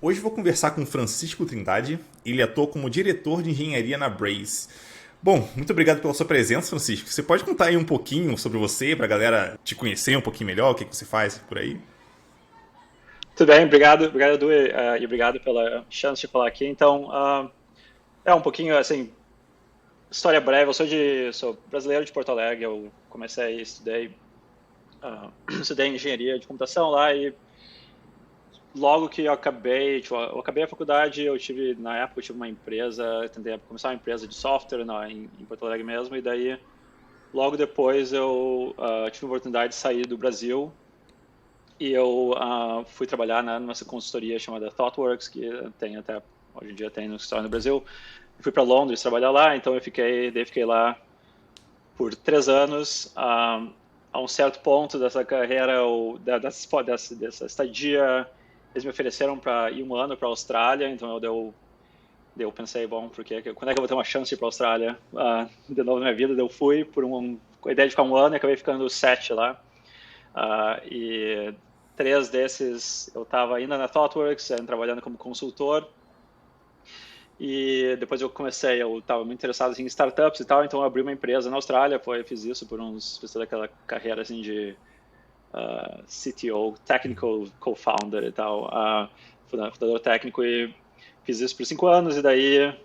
Hoje vou conversar com Francisco Trindade, ele atua como diretor de engenharia na Braze. Bom, muito obrigado pela sua presença, Francisco. Você pode contar aí um pouquinho sobre você, para a galera te conhecer um pouquinho melhor, o que você faz por aí? Tudo bem, obrigado, Edu, e obrigado pela chance de falar aqui. Então, um pouquinho, assim, história breve. Sou brasileiro de Porto Alegre. Eu comecei, estudei engenharia de computação lá e logo que eu acabei a faculdade, na época, eu tive uma empresa, tentei começar uma empresa de software em Porto Alegre mesmo, e daí, logo depois, eu tive a oportunidade de sair do Brasil. E eu fui trabalhar numa consultoria chamada ThoughtWorks, que tem até hoje em dia tem no escritório no Brasil. Fui para Londres trabalhar lá, então fiquei lá por 3 anos. A um certo ponto dessa carreira, dessa estadia, eles me ofereceram para ir um ano para a Austrália, então eu pensei, bom, quando é que eu vou ter uma chance de ir para a Austrália de novo na minha vida? Eu fui com a ideia de ficar um ano e acabei ficando 7 lá. E 3 desses eu estava ainda na ThoughtWorks, trabalhando como consultor. E depois eu estava muito interessado assim, em startups e tal, então eu abri uma empresa na Austrália. Fiz isso fiz toda aquela carreira assim de CTO, Technical Co-founder e tal, fundador técnico, e fiz isso por 5 anos. E daí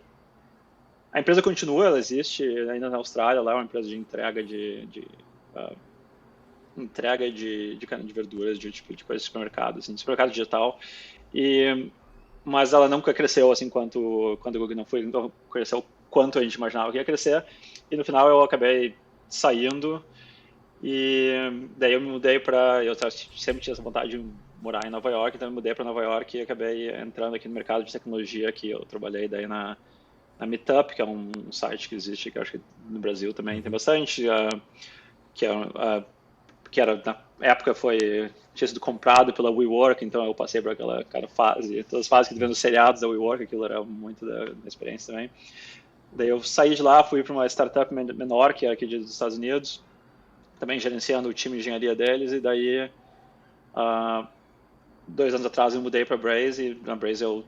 a empresa continua, ela existe ainda na Austrália, lá é uma empresa de entrega de verduras, de tipo de coisa de supermercado, assim, de supermercado digital. Mas ela nunca cresceu assim quando não cresceu quanto a gente imaginava que ia crescer. E no final eu acabei saindo, e daí eu me mudei eu sempre tinha essa vontade de morar em Nova York, então eu me mudei para Nova York e acabei entrando aqui no mercado de tecnologia, que eu trabalhei daí na Meetup, que é um site que existe, que eu acho que no Brasil também tem bastante, que é que era na época tinha sido comprado pela WeWork, então eu passei por aquela fase, todas as fases que tu vê nos seriados da WeWork, aquilo era muito da experiência também. Daí eu saí de lá, fui para uma startup menor, que é aqui dos Estados Unidos, também gerenciando o time de engenharia deles. E daí, 2 anos atrás, eu mudei para a Braze, e na Braze eu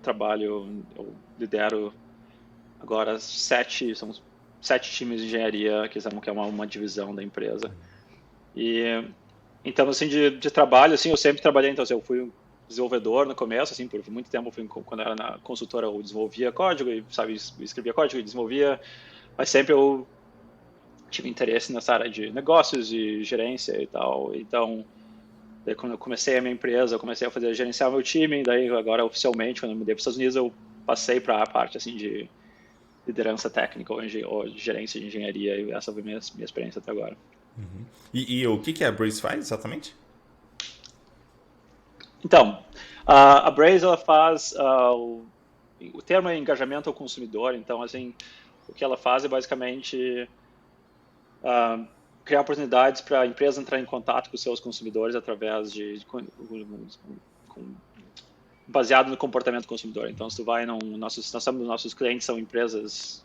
lidero agora são 7 times de engenharia, que é uma divisão da empresa. E então, assim, de trabalho, assim, eu sempre trabalhei. Então, assim, eu fui um desenvolvedor no começo, assim, por muito tempo. Quando eu era na consultora, eu desenvolvia código e, sabe, escrevia código e desenvolvia, mas sempre eu tive interesse nessa área de negócios e gerência e tal. Então, daí, quando eu comecei a minha empresa, eu comecei a gerenciar meu time. Daí, agora, oficialmente, quando eu mudei para os Estados Unidos, eu passei para a parte, assim, de liderança técnica ou de gerência de engenharia, e essa foi minha experiência até agora. E o que a Braze faz exatamente? Então, a Braze, ela faz o termo é engajamento ao consumidor. Então, assim, o que ela faz é basicamente criar oportunidades para a empresa entrar em contato com os seus consumidores através baseado no comportamento do consumidor. Então, se tu vai nossos clientes são diversas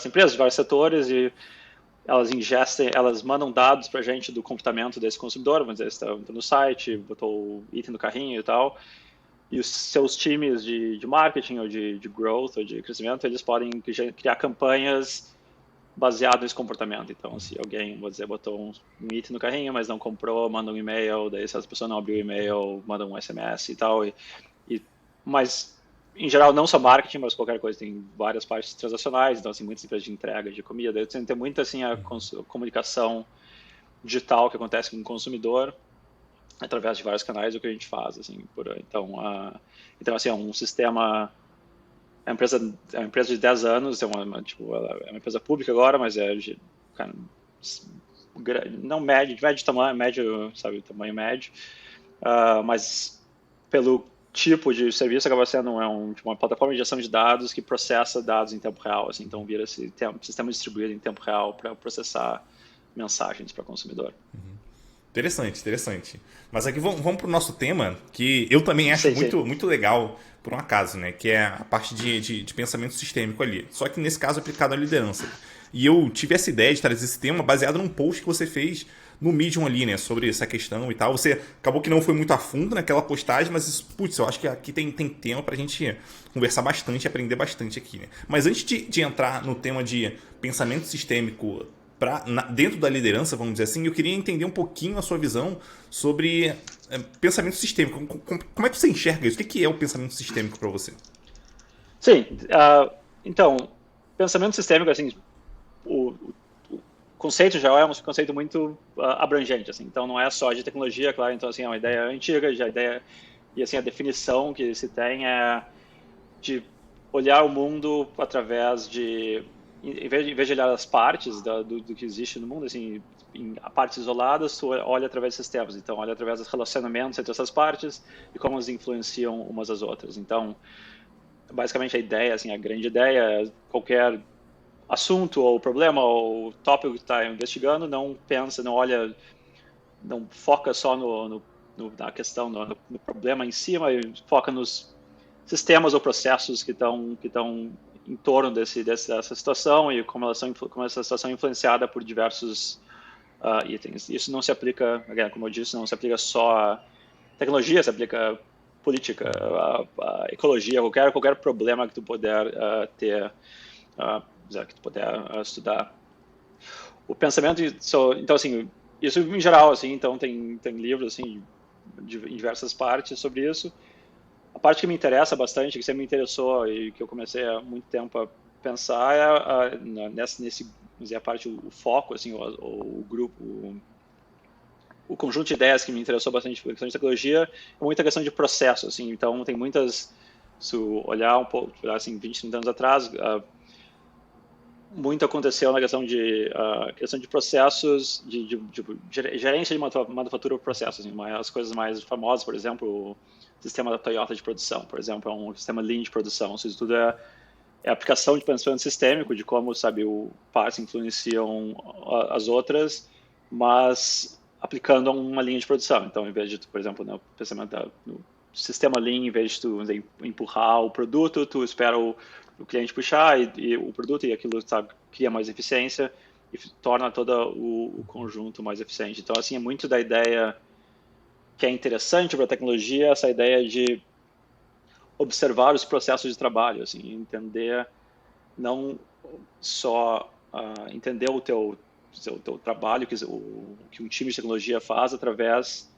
empresas, de vários setores, e elas mandam dados para a gente do comportamento desse consumidor. Vamos dizer, está no site, botou o item no carrinho e tal, e os seus times de marketing ou de growth ou de crescimento, eles podem criar campanhas baseado nesse comportamento. Então, se alguém, vou dizer, botou um item no carrinho, mas não comprou, manda um e-mail. Daí, se as pessoas não abriu o e-mail, manda um SMS e tal. Mas, em geral, não só marketing, mas qualquer coisa. Tem várias partes transacionais. Então, assim, muitas empresas de entrega de comida. Daí, tem muita, assim, a comunicação digital que acontece com o consumidor através de vários canais. O que a gente faz, assim, então, assim, é um sistema. É uma empresa de 10 anos. Ela é uma empresa pública agora, mas cara, não médio, de médio tamanho, médio, sabe, tamanho médio. Mas pelo tipo de serviço, acaba sendo uma plataforma de gestão de dados que processa dados em tempo real. Assim, então, vira esse sistema distribuído em tempo real para processar mensagens para o consumidor. Interessante, interessante. Mas aqui vamos para o nosso tema, que eu também acho Sim, sim. muito, muito legal, por um acaso, né? Que é a parte de pensamento sistêmico ali. Só que nesse caso aplicado à liderança. E eu tive essa ideia de trazer esse tema baseado num post que você fez no Medium ali, né, sobre essa questão e tal. Você acabou que não foi muito a fundo naquela postagem, mas, putz, eu acho que aqui tem tema pra gente conversar bastante e aprender bastante aqui, né. Mas antes de entrar no tema de pensamento sistêmico dentro da liderança, vamos dizer assim, eu queria entender um pouquinho a sua visão sobre pensamento sistêmico. Como é que você enxerga isso? O que é o pensamento sistêmico para você? Sim, então, pensamento sistêmico, assim, o, o conceito já é um conceito muito abrangente, assim, então não é só de tecnologia, claro, então assim, é uma ideia antiga, já ideia, e assim, a definição que se tem é de olhar o mundo através de, em vez de olhar as partes do que existe no mundo, assim, em partes isoladas, tu olha através de sistemas, então olha através dos relacionamentos entre essas partes e como elas influenciam umas às outras, então basicamente a ideia, assim, a grande ideia é qualquer assunto ou problema ou tópico que está investigando, não pensa, não olha, não foca só na questão, no problema em si, mas foca nos sistemas ou processos que estão em torno dessa situação e como essa situação é influenciada por diversos itens. Isso não se aplica, como eu disse, não se aplica só a tecnologia, se aplica política, a ecologia, qualquer problema que tu puder ter, que tu puder estudar. O pensamento, então assim, isso em geral, assim, então tem livros assim em diversas partes sobre isso. A parte que me interessa bastante, que sempre me interessou e que eu comecei há muito tempo a pensar é nesse vamos dizer, a parte, o foco, assim, o grupo, o conjunto de ideias que me interessou bastante por questão de tecnologia é muita questão de processo, assim, então tem muitas, se olhar um pouco, assim, 20, 30 anos atrás, muito aconteceu na questão de processos, de gerência de manufatura por processos, assim, as coisas mais famosas, por exemplo, o sistema da Toyota de produção, por exemplo, é um sistema Lean de produção, isso tudo é a aplicação de pensamento sistêmico, de como, sabe, partes influenciam as outras, mas aplicando a uma linha de produção. Então, em vez de, por exemplo, no pensamento no sistema Lean, em vez de tu empurrar o produto, tu espera o cliente puxar e o produto e aquilo, sabe, cria mais eficiência e torna todo o conjunto mais eficiente. Então, assim, é muito da ideia que é interessante para a tecnologia, essa ideia de observar os processos de trabalho, assim, entender não só entender o teu trabalho que um time de tecnologia faz através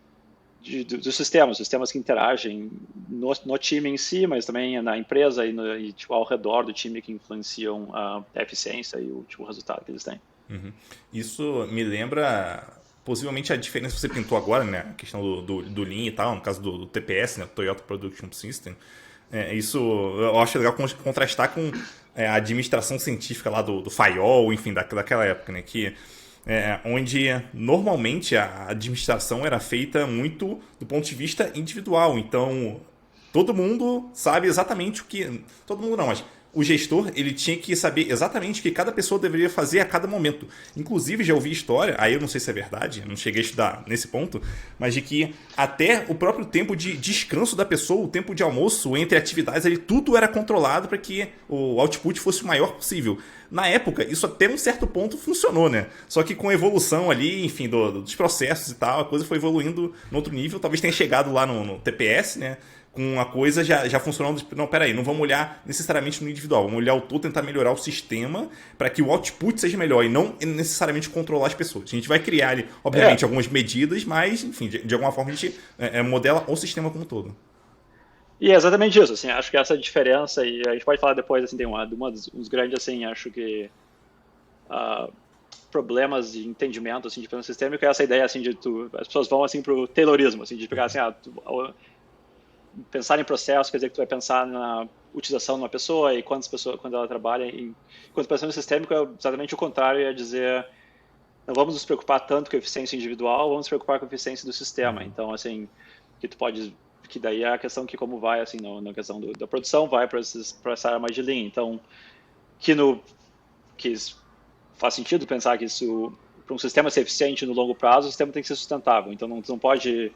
dos sistemas que interagem no time em si, mas também na empresa e tipo, ao redor do time que influenciam a eficiência e o resultado que eles têm. Uhum. Isso me lembra possivelmente a diferença que você pintou agora, né? A questão do Lean e tal, no caso do TPS, né? Toyota Production System. Isso eu acho legal contrastar com a administração científica lá do FAIOL, enfim, daquela época, né? Onde normalmente a administração era feita muito do ponto de vista individual. Então, todo mundo sabe exatamente o que... Todo mundo não, mas o gestor ele tinha que saber exatamente o que cada pessoa deveria fazer a cada momento. Inclusive, já ouvi história, aí eu não sei se é verdade, não cheguei a estudar nesse ponto, mas de que até o próprio tempo de descanso da pessoa, o tempo de almoço entre atividades, ali, tudo era controlado para que o output fosse o maior possível. Na época, isso até um certo ponto funcionou, né? Só que com a evolução ali, enfim, dos processos e tal, a coisa foi evoluindo no outro nível. Talvez tenha chegado lá no TPS, né? Com a coisa já funcionando. Não, peraí, não vamos olhar necessariamente no individual, vamos olhar o todo, tentar melhorar o sistema para que o output seja melhor e não necessariamente controlar as pessoas. A gente vai criar ali, obviamente, algumas medidas, mas, enfim, de alguma forma a gente modela o sistema como um todo. E é exatamente isso, assim, acho que essa diferença, e a gente pode falar depois, assim, tem uns grandes, assim, acho que problemas de entendimento, assim, de pensamento sistêmico, é essa ideia, assim, as pessoas vão, assim, pro Taylorismo, assim, de pegar, assim, pensar em processo, quer dizer que tu vai pensar na utilização de uma pessoa e quando ela trabalha, enquanto pensamento sistêmico é exatamente o contrário, é dizer, não vamos nos preocupar tanto com a eficiência individual, vamos nos preocupar com a eficiência do sistema, então, assim, que daí é a questão que como vai, assim, na questão da produção, vai para essa área mais de Lean. Então, que faz sentido pensar que isso, para um sistema ser eficiente no longo prazo, o sistema tem que ser sustentável. Então, não pode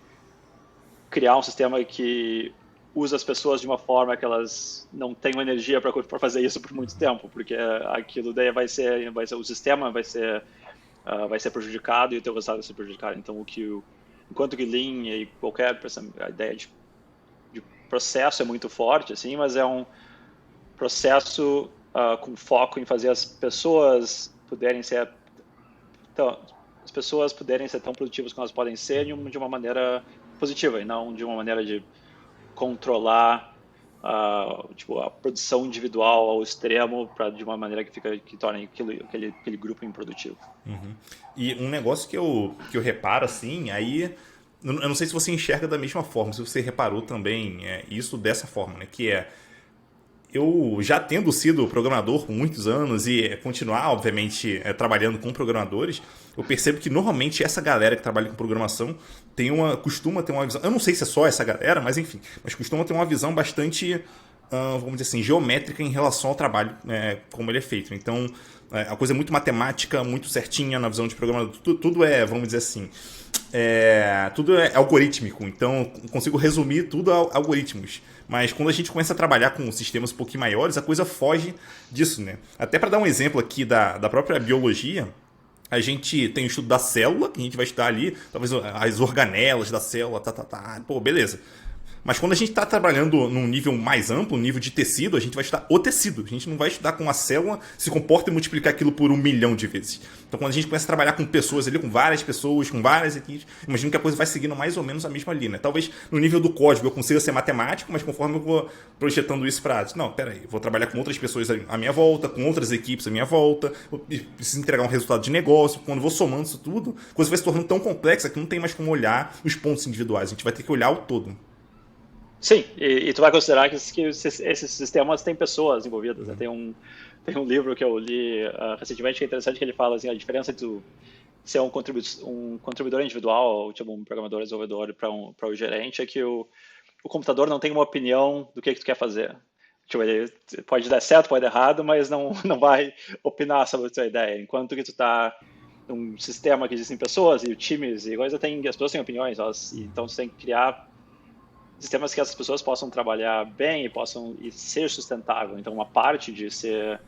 criar um sistema que usa as pessoas de uma forma que elas não tenham energia para fazer isso por muito tempo, porque aquilo daí vai ser o sistema vai ser vai ser prejudicado e o teu resultado vai ser prejudicado. Então, enquanto que Lean e qualquer a ideia de processo é muito forte, assim, mas é um processo com foco em fazer as pessoas poderem ser tão produtivas como elas podem ser de uma maneira positiva e não de uma maneira de controlar a produção individual ao extremo de uma maneira que torne aquele grupo improdutivo. Uhum. E um negócio que eu reparo assim, aí eu não sei se você enxerga da mesma forma, se você reparou também isso dessa forma, né? Que eu já tendo sido programador por muitos anos e continuar, obviamente, trabalhando com programadores, eu percebo que normalmente essa galera que trabalha com programação costuma ter uma visão. Eu não sei se é só essa galera, mas enfim, mas costuma ter uma visão bastante, vamos dizer assim, geométrica em relação ao trabalho, como ele é feito. Então, a coisa é muito matemática, muito certinha na visão de programador. Tudo é, vamos dizer assim, tudo é algorítmico. Então, consigo resumir tudo a algoritmos. Mas quando a gente começa a trabalhar com sistemas um pouquinho maiores, a coisa foge disso, né? Até para dar um exemplo aqui da própria biologia, a gente tem o estudo da célula, que a gente vai estudar ali, talvez as organelas da célula, pô, beleza. Mas quando a gente está trabalhando num nível mais amplo, um nível de tecido, a gente vai estudar o tecido. A gente não vai estudar como a célula se comporta e multiplicar aquilo por 1 milhão de vezes. Então, quando a gente começa a trabalhar com pessoas ali, com várias pessoas, com várias equipes, imagino que a coisa vai seguindo mais ou menos a mesma linha. Talvez no nível do código eu consiga ser matemático, mas conforme eu vou projetando isso para... Não, peraí, vou trabalhar com outras pessoas à minha volta, com outras equipes à minha volta, preciso entregar um resultado de negócio. Quando eu vou somando isso tudo, a coisa vai se tornando tão complexa que não tem mais como olhar os pontos individuais. A gente vai ter que olhar o todo. Sim, e tu vai considerar que esses sistemas têm pessoas envolvidas, né? Tem um livro que eu li recentemente que é interessante, que ele fala assim, a diferença entre ser um contribuidor individual, tipo um programador desenvolvedor para o gerente, é que o computador não tem uma opinião do que tu quer fazer. Tipo, ele pode dar certo, pode dar errado, mas não vai opinar sobre a tua ideia. Enquanto que tu está num sistema que existem pessoas e times e coisa, as pessoas têm opiniões, então você tem que criar sistemas que as pessoas possam trabalhar bem e ser sustentável. Então, uma parte de ser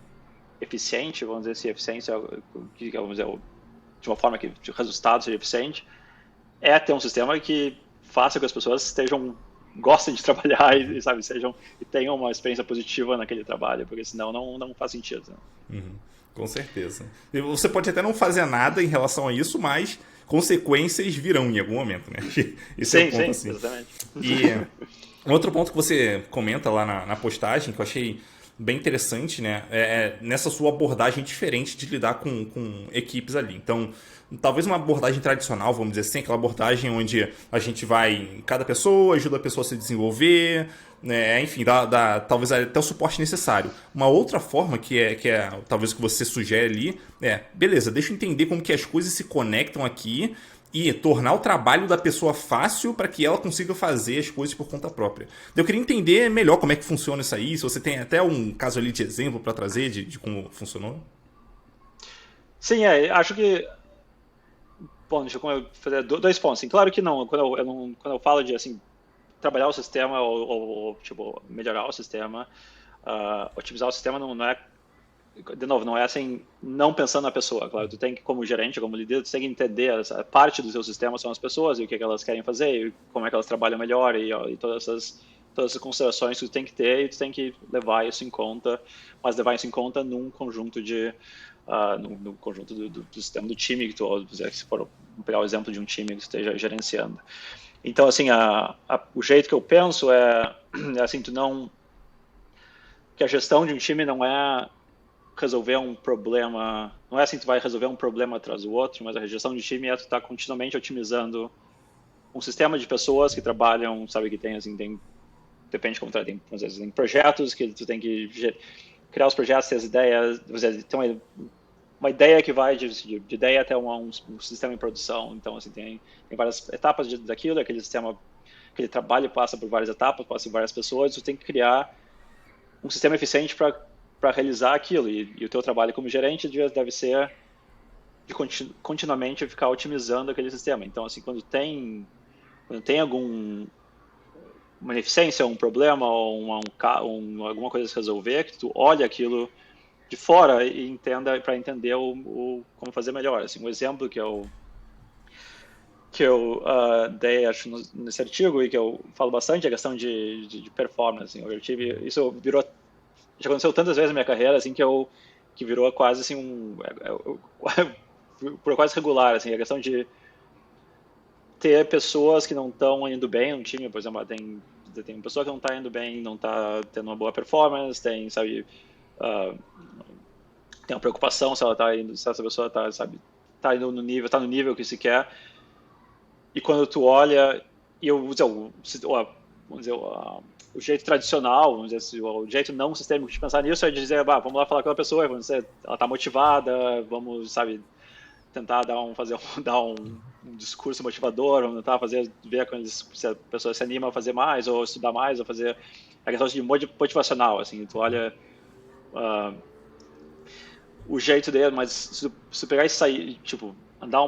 eficiente, vamos dizer assim, eficiência, vamos dizer, de uma forma que o resultado seja eficiente, é ter um sistema que faça com que as pessoas gostem de trabalhar e tenham uma experiência positiva naquele trabalho, porque senão não faz sentido. Né? Uhum, com certeza. E você pode até não fazer nada em relação a isso, mas consequências virão em algum momento, né? Esse é o ponto, assim. Exatamente. E um outro ponto que você comenta lá na postagem, que eu achei bem interessante, né? Nessa sua abordagem diferente de lidar com equipes ali. Então, talvez uma abordagem tradicional, vamos dizer assim, aquela abordagem onde a gente vai em cada pessoa, ajuda a pessoa a se desenvolver, né? Enfim, dá talvez até o suporte necessário. Uma outra forma que é talvez o que você sugere ali, beleza, deixa eu entender como que as coisas se conectam aqui e tornar o trabalho da pessoa fácil para que ela consiga fazer as coisas por conta própria. Eu queria entender melhor como é que funciona isso aí, se você tem até um caso ali de exemplo para trazer de como funcionou. Sim, acho que... Bom, deixa eu fazer 2 pontos. Assim, claro que não, quando eu falo de assim, trabalhar o sistema ou tipo, melhorar o sistema, otimizar o sistema não é, de novo, não é assim, não pensando na pessoa, claro, tu tem que, como gerente, como líder, tu tem que entender, a parte do seu sistema são as pessoas e o que elas querem fazer, e como é que elas trabalham melhor e todas essas considerações que tu tem que ter e tu tem que levar isso em conta, mas levar isso em conta num conjunto no conjunto do sistema do time que tu, se for pegar o exemplo de um time que tu esteja gerenciando. Então, assim, o jeito que eu penso é assim, que a gestão de um time não é resolver um problema, não é assim que tu vai resolver um problema atrás do outro, mas a gestão de time é tu estar continuamente otimizando um sistema de pessoas que trabalham, sabe, que tem, assim, depende de como tu tem projetos que tu tem que criar os projetos, ter as ideias, tem uma ideia que vai de ideia até um sistema em produção. Então, assim, tem várias etapas daquilo, aquele sistema, aquele trabalho passa por várias etapas, passa por várias pessoas, tu tem que criar um sistema eficiente para realizar aquilo. E o teu trabalho como gerente deve ser de continuamente ficar otimizando aquele sistema. Então, assim, quando tem alguma ineficiência, um problema ou alguma coisa a se resolver, que tu olha aquilo de fora e entenda para entender como fazer melhor. Assim, um exemplo que eu dei, acho, nesse artigo e que eu falo bastante é a questão de performance. Assim, eu tive, isso virou, já aconteceu tantas vezes na minha carreira, assim, que virou quase assim por quase regular, assim, a questão de ter pessoas que não estão indo bem no time, por exemplo, tem uma pessoa que não está indo bem, não está tendo uma boa performance, tem, sabe, uh, tem uma preocupação se ela tá indo, se essa pessoa está, sabe, tá indo no nível, tá no nível que se quer. E quando tu olha, e eu uso vamos dizer, o jeito tradicional, vamos dizer assim, o jeito não sistêmico de pensar nisso é de dizer, vamos lá falar com aquela pessoa, vamos dizer, ela está motivada, vamos, sabe, tentar dar um discurso motivador, vamos tentar ver se a pessoa se anima a fazer mais, ou estudar mais, ou fazer a questão de motivacional, assim, tu olha o jeito dele, mas se tu pegar e sair, tipo, dar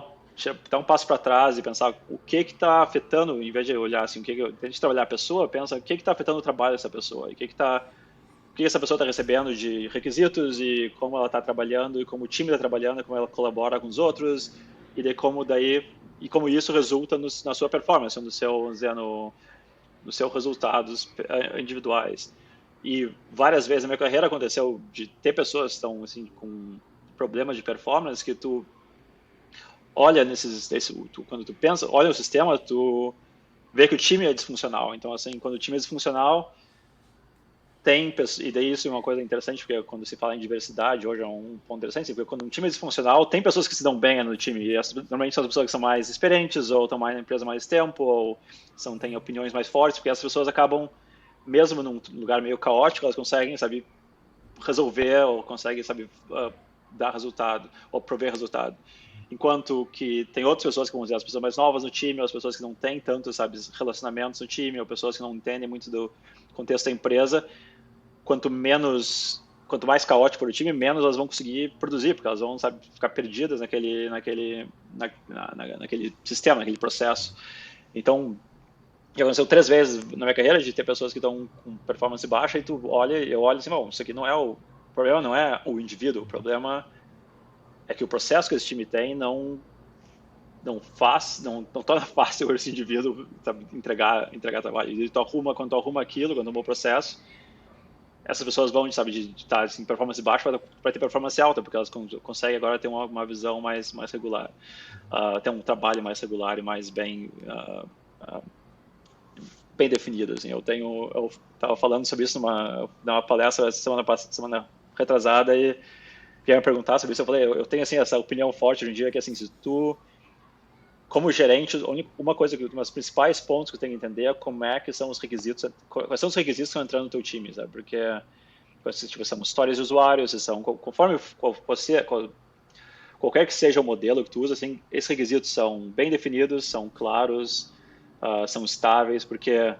um passo para trás e pensar o que está afetando, em vez de olhar assim, em vez de trabalhar a pessoa, pensa o que está afetando o trabalho dessa pessoa, e o que essa pessoa está recebendo de requisitos e como ela está trabalhando e como o time está trabalhando, como ela colabora com os outros e como isso resulta na sua performance, no seu, vamos dizer, no seus resultados individuais. E várias vezes na minha carreira aconteceu de ter pessoas que estão assim com problemas de performance que tu olha quando tu pensa, olha o sistema, tu vê que o time é disfuncional. Então, assim, quando o time é disfuncional, e daí isso é uma coisa interessante, porque quando se fala em diversidade, hoje é um ponto interessante, porque quando um time é disfuncional, tem pessoas que se dão bem no time, e normalmente são as pessoas que são mais experientes, ou estão mais na empresa mais tempo, ou têm opiniões mais fortes, porque as pessoas acabam, mesmo num lugar meio caótico, elas conseguem, sabe, resolver, ou conseguem, sabe, dar resultado, ou prover resultado. Enquanto que tem outras pessoas, como dizer, as pessoas mais novas no time, ou as pessoas que não têm tanto, sabe, relacionamentos no time, ou pessoas que não entendem muito do contexto da empresa, quanto mais caótico for o time, menos elas vão conseguir produzir, porque elas vão, sabe, ficar perdidas naquele sistema, naquele processo. Então, já aconteceu 3 vezes na minha carreira de ter pessoas que estão com performance baixa e eu olho assim, bom, isso aqui não é o problema, não é o indivíduo, o problema é que o processo que esse time tem não torna fácil esse indivíduo, sabe, entregar trabalho. E quando tu arruma aquilo, quando arruma o processo, essas pessoas vão, sabe, de estar em performance baixa para ter performance alta, porque elas conseguem agora ter uma visão mais regular, ter um trabalho mais regular e mais bem definido. Assim. Eu estava falando sobre isso numa palestra semana retrasada e vieram me perguntar sobre isso. Eu falei, eu tenho assim essa opinião forte hoje em dia que assim, se tu como gerente, um dos principais pontos que eu tenho que entender é como é que são os requisitos, quais são os requisitos que estão entrando no teu time, sabe? Porque tipo, são histórias de usuários, conforme qualquer que seja o modelo que tu usa, assim, esses requisitos são bem definidos, são claros, são estáveis, porque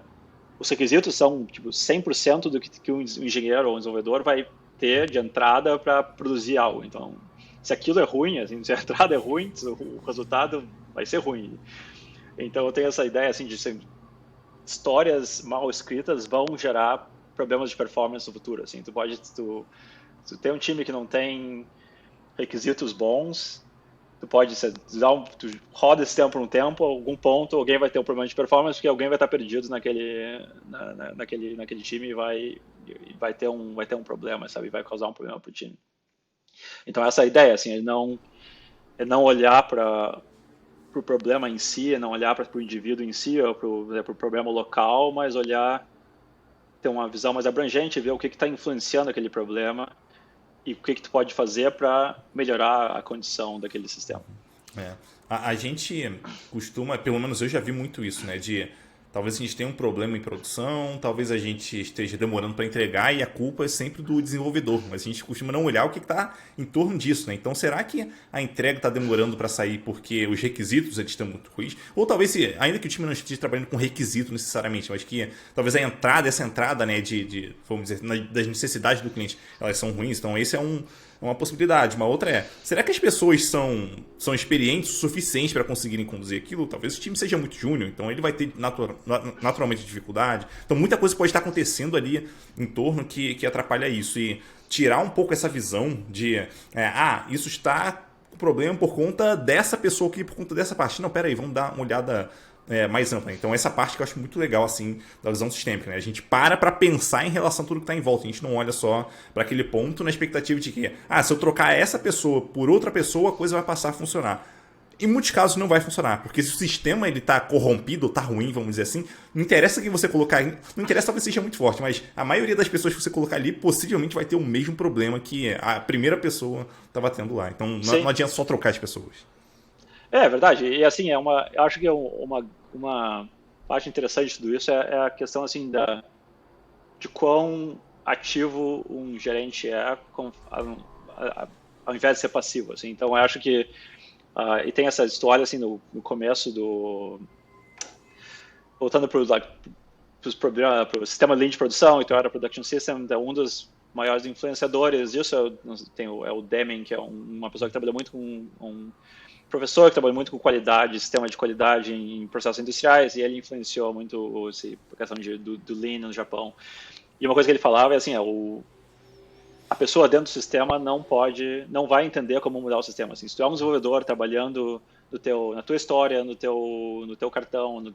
os requisitos são tipo 100% do que um engenheiro ou um desenvolvedor vai ter de entrada para produzir algo. Então, se aquilo é ruim, assim, se a entrada é ruim, o resultado vai ser ruim. Então eu tenho essa ideia assim de histórias mal escritas vão gerar problemas de performance no futuro. Assim, tu tem um time que não tem requisitos bons, tu roda esse tempo por um tempo, algum ponto alguém vai ter um problema de performance porque alguém vai estar perdido naquele time e vai ter um problema, sabe? Vai causar um problema para o time. Então essa é a ideia, assim, é não olhar para o problema em si, é não olhar para o indivíduo em si, ou para o problema local, mas ter uma visão mais abrangente, ver o que está influenciando aquele problema e o que tu pode fazer para melhorar a condição daquele sistema. A gente costuma, pelo menos eu já vi muito isso, né, talvez a gente tenha um problema em produção, talvez a gente esteja demorando para entregar e a culpa é sempre do desenvolvedor, mas a gente costuma não olhar o que está em torno disso, né? Então, será que a entrega está demorando para sair porque os requisitos eles estão muito ruins? Ou talvez, ainda que o time não esteja trabalhando com requisito necessariamente, mas que talvez essa entrada, né, vamos dizer, das necessidades do cliente, elas são ruins. Então, esse é é uma possibilidade. Uma outra é, será que as pessoas são experientes o suficiente para conseguirem conduzir aquilo? Talvez o time seja muito júnior, então ele vai ter naturalmente dificuldade. Então muita coisa pode estar acontecendo ali em torno que atrapalha isso. E tirar um pouco essa visão de, isso está com problema por conta dessa pessoa aqui, por conta dessa parte. Não, peraí, vamos dar uma olhada mais ampla. Então essa parte que eu acho muito legal assim da visão sistêmica, né? A gente para pensar em relação a tudo que está em volta. A gente não olha só para aquele ponto na expectativa de que, se eu trocar essa pessoa por outra pessoa, a coisa vai passar a funcionar. Em muitos casos não vai funcionar, porque se o sistema ele tá corrompido, ou tá ruim, vamos dizer assim, não interessa quem você colocar, não interessa, talvez seja muito forte, mas a maioria das pessoas que você colocar ali possivelmente vai ter o mesmo problema que a primeira pessoa estava tendo lá. Então não adianta só trocar as pessoas. É verdade, e assim, eu acho que uma parte interessante de tudo isso é a questão assim de quão ativo um gerente é ao invés de ser passivo. Assim. Então, eu acho que e tem essa história assim no começo voltando para o sistema Lean de produção e Toyota Production System, um dos maiores influenciadores disso é o Deming, que é uma pessoa que trabalha muito com um professor que trabalha muito com qualidade, sistema de qualidade em processos industriais, e ele influenciou muito a questão do Lean no Japão. E uma coisa que ele falava é assim, a pessoa dentro do sistema não vai entender como mudar o sistema. Assim, se tu é um desenvolvedor trabalhando na tua história, no teu cartão, nos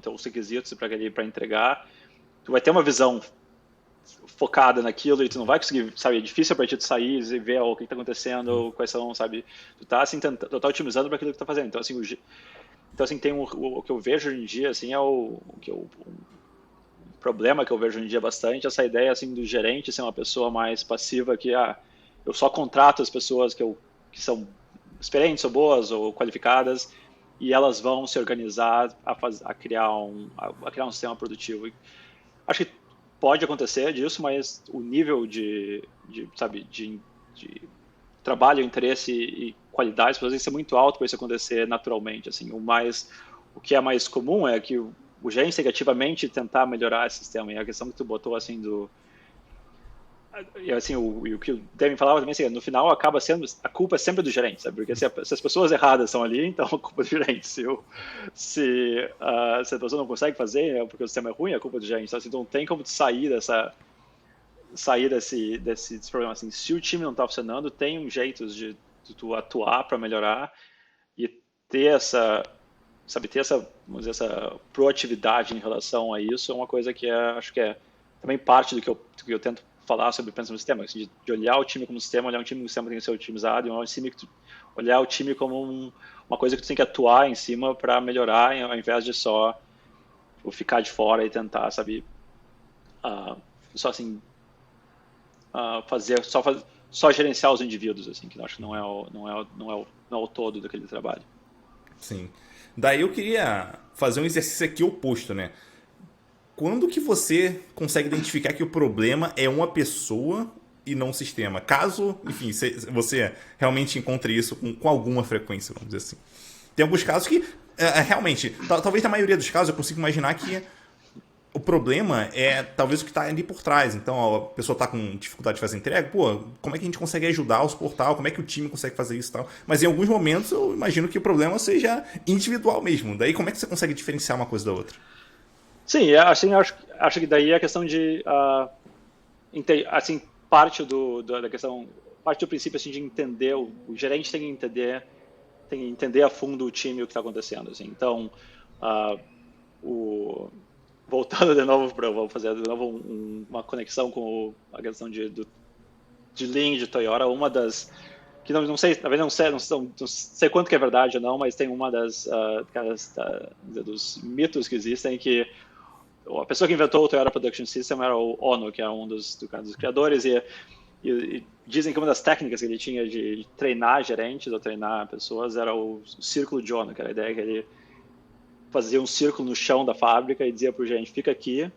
teus requisitos para entregar, tu vai ter uma visão focada naquilo e tu não vai conseguir, sabe, é difícil para ti tu sair e ver o que está acontecendo, quais são, sabe, tu tá assim, tu tá otimizando para aquilo que tu tá fazendo. Então assim, tem o que eu vejo hoje em dia, assim, o problema que eu vejo hoje em dia bastante, essa ideia assim do gerente ser uma pessoa mais passiva que eu só contrato as pessoas que são experientes ou boas ou qualificadas e elas vão se organizar a criar um sistema produtivo. E acho que pode acontecer disso, mas o nível de trabalho, interesse e qualidade pode ser muito alto para isso acontecer naturalmente. Assim, o que é mais comum é que o gerente tem que ativamente tentar melhorar esse sistema. E a questão que tu botou assim o que o Devin falava também, assim, no final acaba sendo a culpa é sempre do gerente, sabe? Porque se as pessoas erradas estão ali, então a culpa é do gerente. Se a pessoa não consegue fazer, porque o sistema é ruim, a culpa é do gerente. Então, assim, não tem como sair desse problema. Assim, se o time não está funcionando, tem um jeito de tu atuar para melhorar e ter vamos dizer, essa proatividade em relação a isso é uma coisa que acho que é também parte do que eu tento falar sobre o pensamento do sistema, assim, de olhar o time como sistema, olhar um time como sistema que tem que ser otimizado, e olhar o time como uma coisa que tu tem que atuar em cima para melhorar, ao invés de só ficar de fora e tentar, sabe, só assim, só gerenciar os indivíduos, assim, que eu acho que não é o todo daquele trabalho. Sim. Daí eu queria fazer um exercício aqui oposto, né? Quando que você consegue identificar que o problema é uma pessoa e não um sistema? Caso, enfim, você realmente encontre isso com alguma frequência, vamos dizer assim. Tem alguns casos que, realmente, talvez na maioria dos casos eu consigo imaginar que o problema é talvez o que está ali por trás. Então a pessoa está com dificuldade de fazer entrega, como é que a gente consegue ajudar o suportar, como é que o time consegue fazer isso e tal. Mas em alguns momentos eu imagino que o problema seja individual mesmo. Daí como é que você consegue diferenciar uma coisa da outra? Sim, assim, acho que daí é a questão de assim, parte da questão, parte do princípio assim, de entender, o gerente tem que entender a fundo o time, o que está acontecendo. Assim. Então, voltando de novo, vou fazer de novo uma conexão com a questão de Lean, de Toyota, uma das que não sei, talvez não sei quanto que é verdade ou não, mas tem uma dos mitos que existem que a pessoa que inventou o Toyota Production System era o Ono, que é um dos criadores, e dizem que uma das técnicas que ele tinha de treinar gerentes ou treinar pessoas era o círculo de Ono, que era a ideia que ele fazia um círculo no chão da fábrica e dizia para o gerente, fica aqui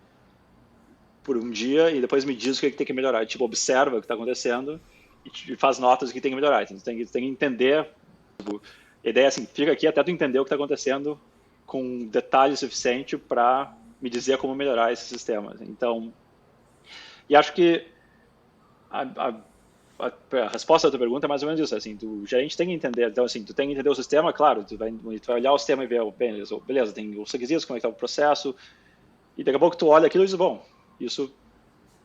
por um dia e depois me diz o que tem que melhorar. Tipo, observa o que está acontecendo e faz notas do que tem que melhorar. Então, você tem que entender. Tipo, a ideia é assim, fica aqui até tu entender o que está acontecendo com detalhe suficiente para me dizer como melhorar esse sistema. Então, e acho que a resposta da tua pergunta é mais ou menos isso, assim, o gerente tem que entender, então assim, tu tem que entender o sistema, claro, tu vai olhar o sistema e ver, beleza, tem os requisitos, como é que tá o processo, e daqui a pouco tu olha aquilo e diz, bom, isso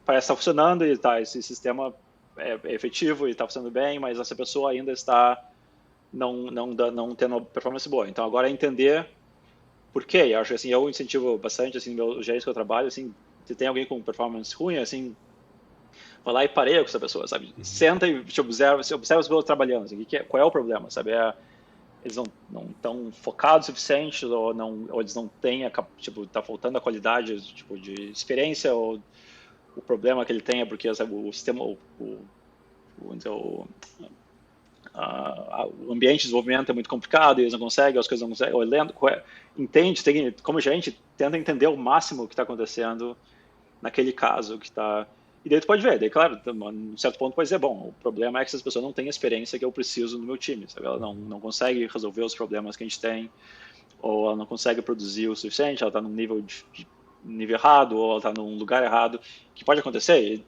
parece estar funcionando e tá, esse sistema é efetivo e está funcionando bem, mas essa pessoa ainda está não tendo uma performance boa. Então agora é entender por quê. Eu acho que assim, eu incentivo bastante assim, meus gerentes que eu trabalho, assim, se tem alguém com performance ruim, assim, vai lá e pareia com essa pessoa, sabe? Senta e te observa, as pessoas trabalhando, assim, qual é o problema, sabe? Eles não estão focados o suficiente ou eles não têm, tipo, tá faltando a qualidade, tipo, de experiência, ou o problema que ele tem é porque, sabe, o sistema, o ambiente de desenvolvimento é muito complicado e eles não conseguem, as coisas não conseguem, ou lendo, entende, como gente, tenta entender o máximo o que está acontecendo naquele caso que está. E daí tu pode ver, daí claro, num certo ponto pode dizer, bom, o problema é que essas pessoas não têm a experiência que eu preciso no meu time, sabe? Ela não consegue resolver os problemas que a gente tem, ou ela não consegue produzir o suficiente, ela está num nível errado, ou ela está num lugar errado, que pode acontecer,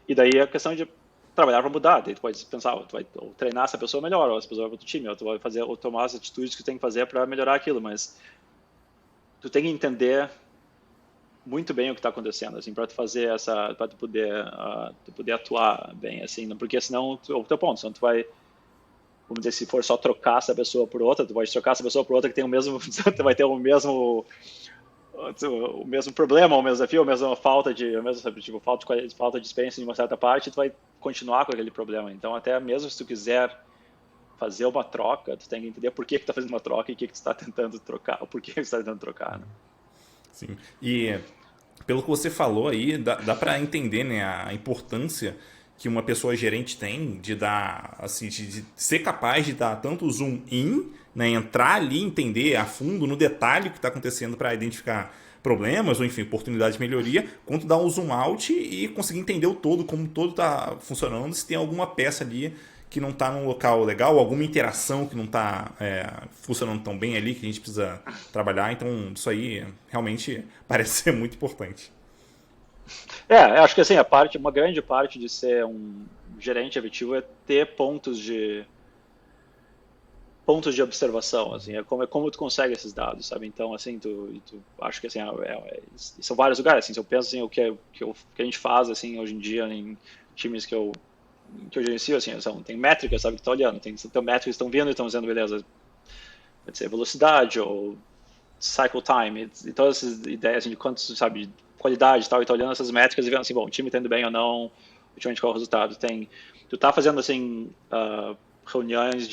e daí a questão de trabalhar para mudar, daí tu pode pensar, tu vai ou treinar essa pessoa melhor, ou essa pessoa vai para outro time, ou tu vai fazer, ou tomar as atitudes que tu tem que fazer para melhorar aquilo, mas tu tem que entender muito bem o que está acontecendo, assim, para tu fazer para tu poder atuar bem, assim, porque senão, o teu ponto, senão tu vai, vamos dizer, se for só trocar essa pessoa por outra, tu pode trocar essa pessoa por outra que tem o mesmo, tu vai ter o mesmo problema, o mesmo desafio, a mesma falta de, tipo, falta de experiência em uma certa parte, tu vai continuar com aquele problema. Então, até mesmo se tu quiser fazer uma troca, tu tem que entender por que tu tá fazendo uma troca e o que tu está tentando trocar, ou por que tu está tentando trocar, né? Sim. E pelo que você falou aí, dá para entender, né, a importância que uma pessoa gerente tem de dar, assim, de ser capaz de dar tanto zoom in, né, entrar ali, entender a fundo, no detalhe o que está acontecendo para identificar problemas ou, enfim, oportunidades de melhoria, quanto dar um zoom out e conseguir entender o todo, como o todo está funcionando, se tem alguma peça ali que não está num local legal, alguma interação que não está funcionando tão bem ali, que a gente precisa trabalhar. Então, isso aí realmente parece ser muito importante. Eu acho que assim, uma grande parte de ser um gerente efetivo é ter pontos de observação, assim, é como tu consegue esses dados, sabe? Então, assim, tu acho que assim, são vários lugares, assim, se eu penso assim, que a gente faz assim hoje em dia em times que eu gerencio, assim, tem métricas, sabe, que tu tá olhando, tem métricas que estão vindo e estão dizendo, beleza, pode ser velocidade ou cycle time, e todas essas ideias assim, de quantos, sabe, de qualidade e tal, e tá olhando essas métricas e vendo assim, bom, o time tá indo bem ou não, ultimamente qual é o resultado. Tu tá fazendo, assim, reuniões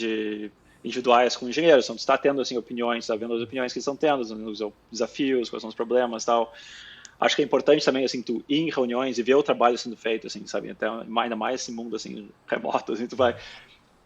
individuais com engenheiros, então tu está tendo, assim, opiniões, tá vendo as opiniões que eles estão tendo, os desafios, quais são os problemas e tal. Acho que é importante também, assim, tu ir em reuniões e ver o trabalho sendo feito, assim, sabe, até ainda mais esse mundo, assim, remoto, assim, tu vai,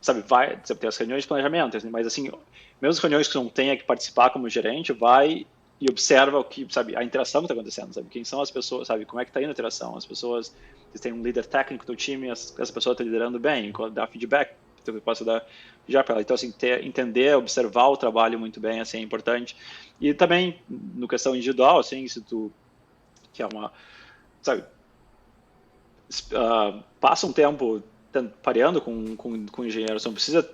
sabe, você tem as reuniões de planejamento, assim, mas, assim, mesmo as reuniões que tu não tenha que participar como gerente, vai e observa o que, sabe, a interação que está acontecendo, sabe, quem são as pessoas, sabe, como é que está indo a interação, as pessoas, se tem um líder técnico do time, essa pessoa está liderando bem, dá feedback, tu pode dar já para ela. Então, assim, entender, observar o trabalho muito bem, assim, é importante. E também, no questão individual, assim, se tu que é uma, sabe, passa um tempo pareando com engenheiro, você não precisa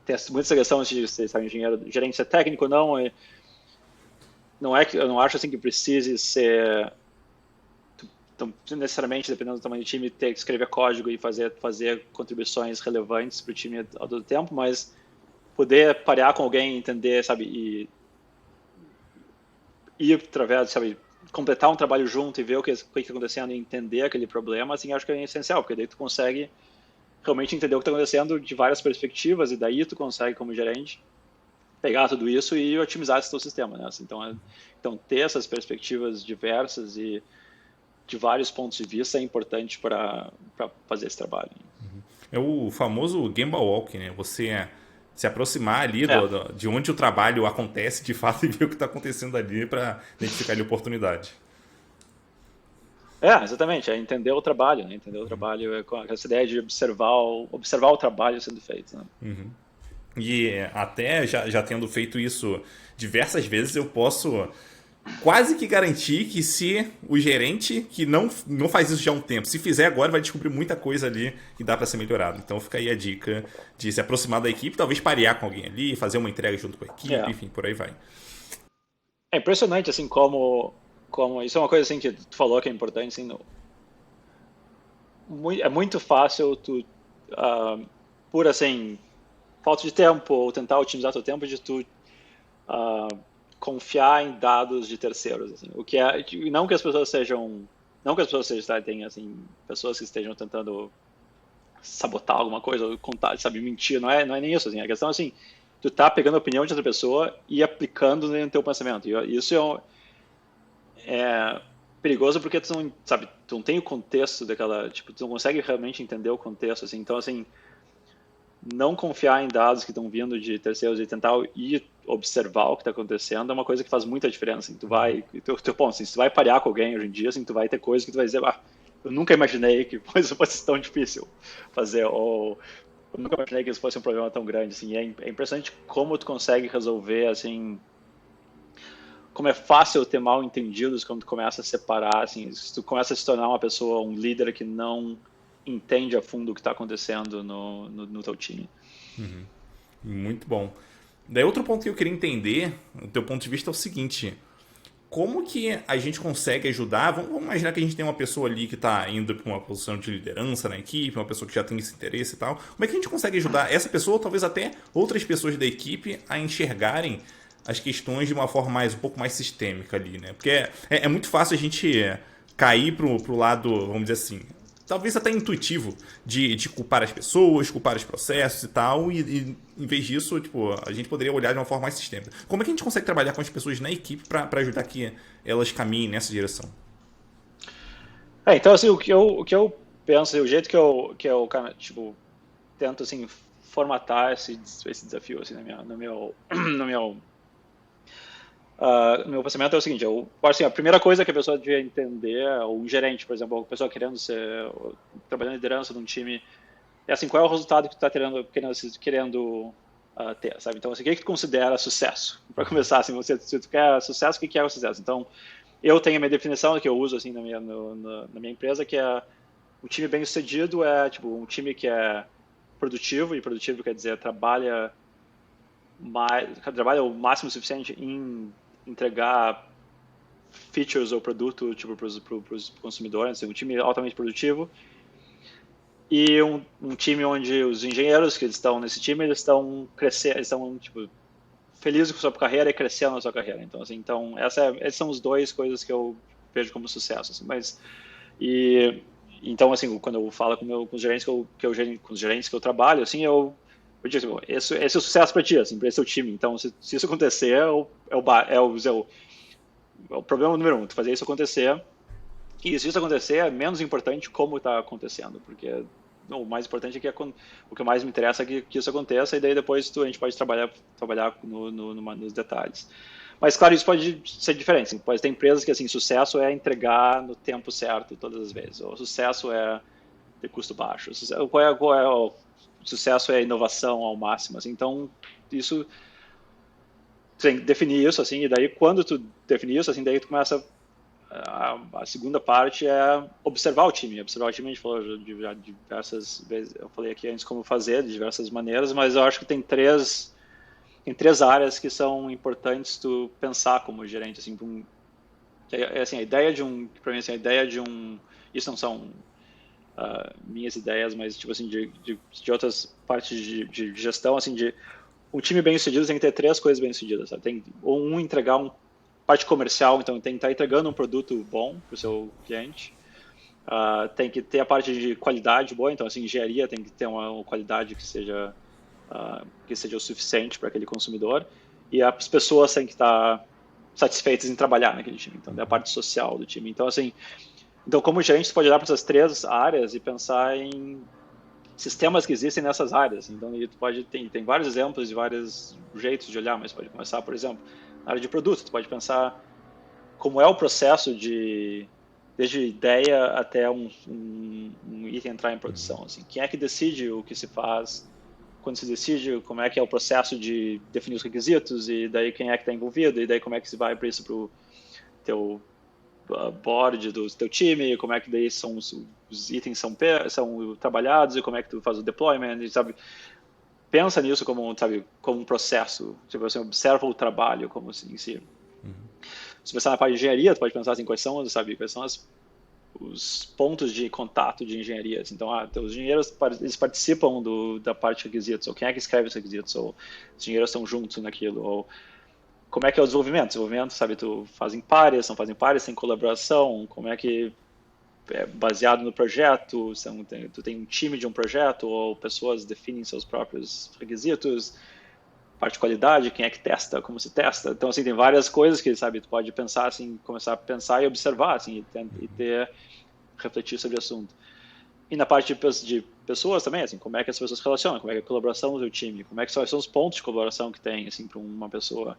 ter muita questão de ser engenheiro, gerente ser técnico, não é que eu não acho assim que precise ser então, necessariamente, dependendo do tamanho do time, ter que escrever código e fazer contribuições relevantes para o time ao todo tempo, mas poder parear com alguém, entender, sabe, e ir através, sabe, completar um trabalho junto e ver o que está acontecendo e entender aquele problema, assim, acho que é essencial, porque daí tu consegue realmente entender o que está acontecendo de várias perspectivas e daí tu consegue, como gerente, pegar tudo isso e otimizar esse teu sistema, né? Assim, então, ter essas perspectivas diversas e de vários pontos de vista é importante para fazer esse trabalho. É o famoso Gemba Walk, né? Você se aproximar ali de onde o trabalho acontece de fato e ver o que está acontecendo ali para identificar ali a oportunidade. Exatamente, é entender o trabalho, né? Entender o trabalho, com essa ideia de observar o trabalho sendo feito, né? Uhum. E até já tendo feito isso diversas vezes, eu posso quase que garantir que se o gerente, que não faz isso já há um tempo, se fizer agora, vai descobrir muita coisa ali que dá para ser melhorado. Então fica aí a dica de se aproximar da equipe, talvez parear com alguém ali, fazer uma entrega junto com a equipe, É, enfim, por aí vai. é impressionante, assim, como isso é uma coisa, assim, que tu falou que é importante, assim, é muito fácil tu, ah, por, assim, falta de tempo ou tentar otimizar teu tempo de tu ah, confiar em dados de terceiros, assim, o que é, não que as pessoas sejam, não que as pessoas sejam, tá, tem, assim, pessoas que estejam tentando sabotar alguma coisa, ou contar, sabe, mentir, não é nem isso, assim, a questão é assim, tu tá pegando a opinião de outra pessoa e aplicando no teu pensamento, e isso é perigoso porque tu não, sabe, tu não tem o contexto daquela, tipo, tu não consegue realmente entender o contexto, assim, então, assim, não confiar em dados que estão vindo de terceiros e tentar ir observar o que está acontecendo é uma coisa que faz muita diferença. Assim, tu vai, bom, assim, se tu vai parear com alguém hoje em dia, assim, tu vai ter coisas que tu vai dizer, ah, eu nunca imaginei que isso fosse tão difícil fazer, ou eu nunca imaginei que isso fosse um problema tão grande. Assim, é impressionante como tu consegue resolver, assim, como é fácil ter mal entendidos quando tu começa a separar, assim, se tu começa a se tornar uma pessoa, um líder que não entende a fundo o que está acontecendo no teu time. Muito bom. Daí outro ponto que eu queria entender, do teu ponto de vista, é o seguinte: como que a gente consegue ajudar? Vamos imaginar que a gente tem uma pessoa ali que está indo para uma posição de liderança na equipe, uma pessoa que já tem esse interesse e tal. Como é que a gente consegue ajudar essa pessoa, ou talvez até outras pessoas da equipe, a enxergarem as questões de uma forma um pouco mais sistêmica ali, né? Porque é muito fácil a gente cair pro lado, vamos dizer assim, talvez até intuitivo, de culpar as pessoas, culpar os processos e tal, e em vez disso, tipo, a gente poderia olhar de uma forma mais sistêmica. Como é que a gente consegue trabalhar com as pessoas na equipe para ajudar que elas caminhem nessa direção? Então, assim, o que eu penso, o jeito que eu cara, tipo, tento, assim, formatar esse desafio, assim, no meu, no meu pensamento é o seguinte, assim, a primeira coisa que a pessoa devia entender, ou um gerente, por exemplo, uma pessoa querendo trabalhando em liderança de um time, é assim, qual é o resultado que tu está querendo ter, sabe? Então, assim, o que tu considera sucesso? Para começar, assim, se tu quer sucesso, o que é o sucesso? Então, eu tenho a minha definição que eu uso, assim, na minha empresa, que é um time bem sucedido é, tipo, um time que é produtivo, e produtivo quer dizer trabalha o máximo suficiente em entregar features ou produto, tipo, para os consumidores, assim, um time altamente produtivo, e um time onde os engenheiros que estão nesse time, eles estão crescendo, eles estão, tipo, felizes com a sua carreira e crescendo na sua carreira. Então, assim, esses são os dois coisas que eu vejo como sucesso, assim, e então, assim, quando eu falo com os gerentes com os gerentes que eu trabalho, assim, eu digo assim, esse é o sucesso para ti, assim, para esse é o time. Então, se isso acontecer, é o problema número um, tu fazer isso acontecer. E se isso acontecer, é menos importante como está acontecendo, porque o mais importante é que o que mais me interessa é que isso aconteça, e daí depois a gente pode trabalhar nos detalhes. Mas, claro, isso pode ser diferente. Assim, pode ter empresas que, assim, sucesso é entregar no tempo certo todas as vezes. O sucesso é ter custo baixo. O sucesso é inovação ao máximo. Assim, então, isso tem que definir isso, assim, e daí quando tu definir isso, assim, daí tu começa a segunda parte é observar o time. Observar o time, a gente falou já diversas vezes, eu falei aqui antes como fazer, de diversas maneiras, mas eu acho que tem três áreas que são importantes tu pensar como gerente, assim, assim, a ideia de para mim, assim, a ideia de isso não são minhas ideias, mas, tipo assim, de outras partes de gestão, assim, um time bem sucedido tem que ter três coisas bem sucedidas, sabe? Tem entregar parte comercial, então tem que estar entregando um produto bom para o seu cliente. Tem que ter a parte de qualidade boa, então assim, engenharia tem que ter uma qualidade que seja o suficiente para aquele consumidor, e as pessoas têm que estar satisfeitas em trabalhar naquele time, então é a parte social do time. Então, assim, como gerente você pode olhar para essas três áreas e pensar em sistemas que existem nessas áreas. Então, tem vários exemplos e vários jeitos de olhar, mas pode começar, por exemplo, na área de produto, tu pode pensar como é o processo desde ideia até um item entrar em produção. Assim. Quem é que decide o que se faz, quando se decide, como é que é o processo de definir os requisitos, e daí quem é que está envolvido, e daí como é que se vai para isso teu board do teu time, como é que daí os itens são trabalhados e como é que tu faz o deployment, sabe? Pensa nisso como, sabe, como um processo. Tipo, você observa o trabalho como assim, em si. Se pensar na parte de engenharia, tu pode pensar assim, quais são os pontos de contato de engenharia. Então, os engenheiros eles participam da parte de requisitos, ou quem é que escreve os requisitos, ou os engenheiros estão juntos naquilo, ou como é que é o desenvolvimento. Desenvolvimento, sabe, tu fazem pares, não fazem pares, tem colaboração, como é que é baseado no projeto, tu tem um time de um projeto, ou pessoas definem seus próprios requisitos, parte de qualidade, quem é que testa, como se testa. Então, assim, tem várias coisas que, sabe, tu pode pensar, assim, começar a pensar e observar, assim, refletir sobre o assunto. E na parte de pessoas também, assim, como é que as pessoas se relacionam, como é que é a colaboração do teu time, como é que são os pontos de colaboração que tem, assim, para uma pessoa,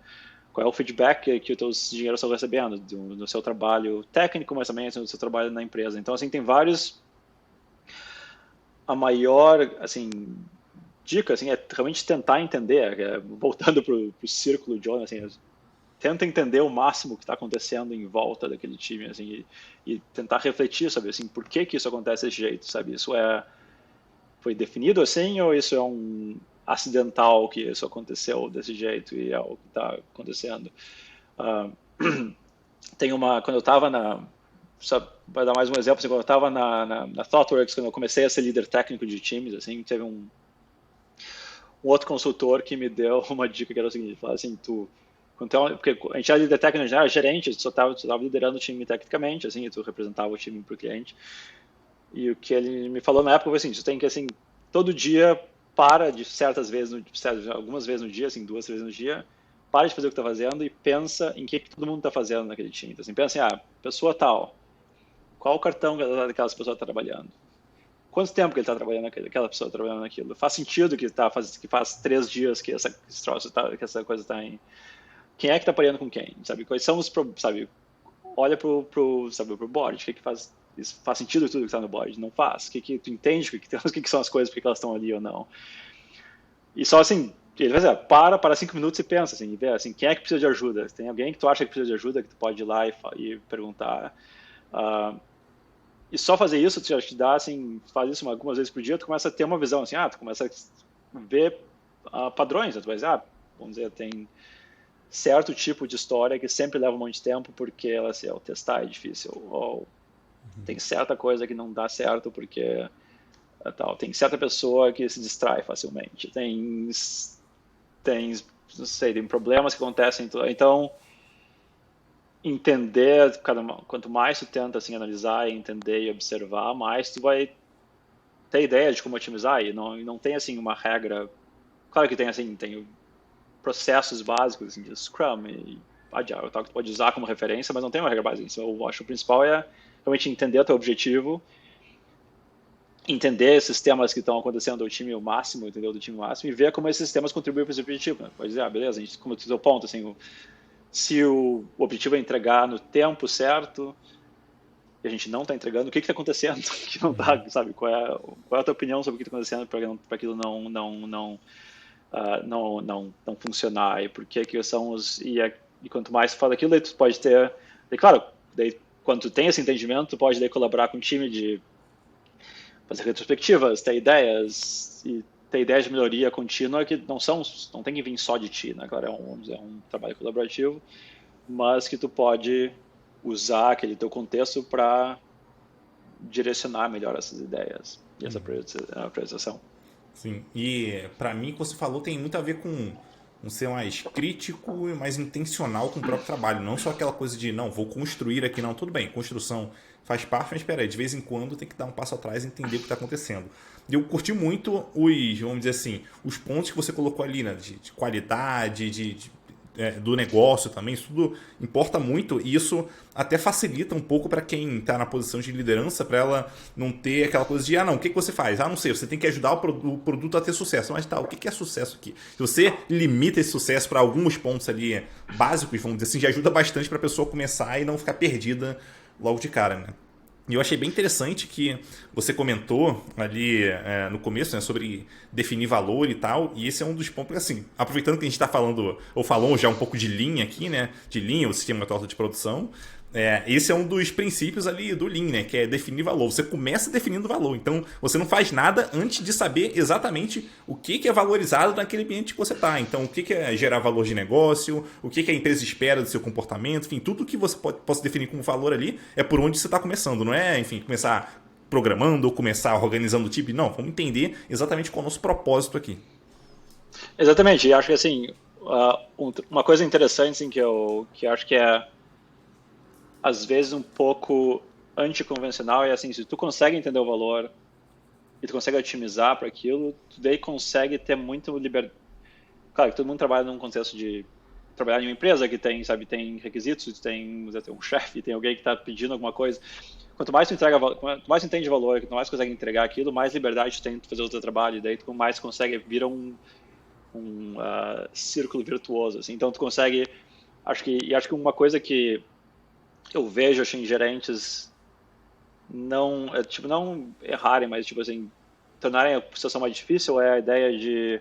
qual é o feedback que os teus engenheiros estão recebendo do seu trabalho técnico, mas também assim, do seu trabalho na empresa. Então, assim, tem vários... A maior, assim, dica, assim, é realmente tentar entender, voltando para o círculo de John, assim, tenta entender o máximo que está acontecendo em volta daquele time, assim, e tentar refletir sobre, assim, por que isso acontece desse jeito, sabe? Foi definido assim ou isso é um acidental que isso aconteceu desse jeito e é o que está acontecendo? Quando eu estava só para dar mais um exemplo, assim, quando eu estava na ThoughtWorks, quando eu comecei a ser líder técnico de times, assim, teve um outro consultor que me deu uma dica que era o seguinte, falava assim, porque a gente era líder técnico, já era gerente, tu estava liderando o time tecnicamente, assim, e tu representava o time para o cliente. E o que ele me falou na época foi assim, tu tem que, assim, todo dia, para de algumas vezes no dia, assim, 2 vezes no dia, para de fazer o que está fazendo e pensa em que todo mundo está fazendo naquele time. Então, assim, pensa assim, pessoa tal, qual o cartão que aquela pessoa está trabalhando? Quanto tempo que ele está trabalhando, aquela pessoa trabalhando naquilo? Faz sentido que faz 3 dias que que essa coisa está em... Quem é que está pareando com quem? Sabe? Quais são sabe? Olha pro board, o que faz... Isso faz sentido tudo que está no board? Não faz. Tu entende o que são as coisas, porque elas estão ali ou não? E só assim, ele vai dizer, para 5 minutos e pensa, assim, e vê, assim, quem é que precisa de ajuda? Tem alguém que tu acha que precisa de ajuda, que tu pode ir lá e perguntar. E só fazer isso, tu já te dá, assim, faz isso algumas vezes por dia, tu começa a ter uma visão, assim, tu começa a ver padrões, né? Tu vai dizer, vamos dizer, tem certo tipo de história que sempre leva um monte de tempo porque o testar é difícil, ou tem certa coisa que não dá certo porque tem certa pessoa que se distrai facilmente, tem não sei, tem problemas que acontecem, então entender, quanto mais tu tenta assim analisar, entender e observar, mais tu vai ter ideia de como otimizar, e não tem assim uma regra. Claro que tem assim, tem processos básicos assim, de Scrum e Agile, tal, que tu pode usar como referência, mas não tem uma regra básica. Então, eu acho que o principal é realmente entender o teu objetivo, entender esses temas que estão acontecendo do time o máximo, entendeu? Do time o máximo, e ver como esses temas contribuem para esse objetivo. Né? Pode dizer, beleza, a gente, como tu deu ponto, assim, se o objetivo é entregar no tempo certo, e a gente não está entregando, o que está acontecendo? Que não tá, sabe? Qual é a tua opinião sobre o que está acontecendo para aquilo não funcionar? E por que são e quanto mais tu fala aquilo, daí tu pode ter... E claro, daí, quando tu tem esse entendimento, tu pode daí colaborar com o time de fazer retrospectivas, ter ideias e ter ideias de melhoria contínua que não tem que vir só de ti, né? Claro, é um trabalho colaborativo, mas que tu pode usar aquele teu contexto para direcionar melhor essas ideias e essa priorização. Sim, e para mim o que você falou tem muito a ver com um ser mais crítico e mais intencional com o próprio trabalho, não só aquela coisa de, não, vou construir aqui, não, tudo bem, construção faz parte, mas espera aí, de vez em quando tem que dar um passo atrás e entender o que está acontecendo. E eu curti muito vamos dizer assim, os pontos que você colocou ali, né, de qualidade, do negócio também, isso tudo importa muito e isso até facilita um pouco para quem está na posição de liderança, para ela não ter aquela coisa de, não, o que você faz? Não sei, você tem que ajudar o produto a ter sucesso, mas o que é sucesso aqui? Se você limita esse sucesso para alguns pontos ali básicos, vamos dizer assim, já ajuda bastante para a pessoa começar e não ficar perdida logo de cara, né? E eu achei bem interessante que você comentou ali no começo, né, sobre definir valor e tal, e esse é um dos pontos, assim, aproveitando que a gente está falando, ou falou já um pouco de linha aqui, né, de linha, o sistema total de produção, Esse é um dos princípios ali do Lean, né? Que é definir valor. Você começa definindo valor. Então, você não faz nada antes de saber exatamente o que é valorizado naquele ambiente que você está. Então, o que é gerar valor de negócio, o que a empresa espera do seu comportamento, enfim, tudo que você possa definir como valor ali é por onde você está começando. Não é, enfim, começar programando ou começar organizando o time. Não, vamos entender exatamente qual é o nosso propósito aqui. Exatamente, e acho que assim, uma coisa interessante assim, que acho que é às vezes um pouco anticonvencional é assim, se tu consegue entender o valor e tu consegue otimizar para aquilo, tu daí consegue ter muito liberdade. Claro que todo mundo trabalha num contexto de trabalhar em uma empresa que tem, sabe, tem requisitos, tem um chefe, tem alguém que está pedindo alguma coisa. Quanto mais tu entrega, quanto mais tu entende valor, quanto mais tu consegue entregar aquilo, mais liberdade tu tem de fazer o teu trabalho, e daí tu mais consegue vira um círculo virtuoso, assim. Então tu consegue, acho que uma coisa que eu vejo assim, gerentes não, tipo, não errarem, mas tipo assim, tornarem a situação mais difícil é a ideia de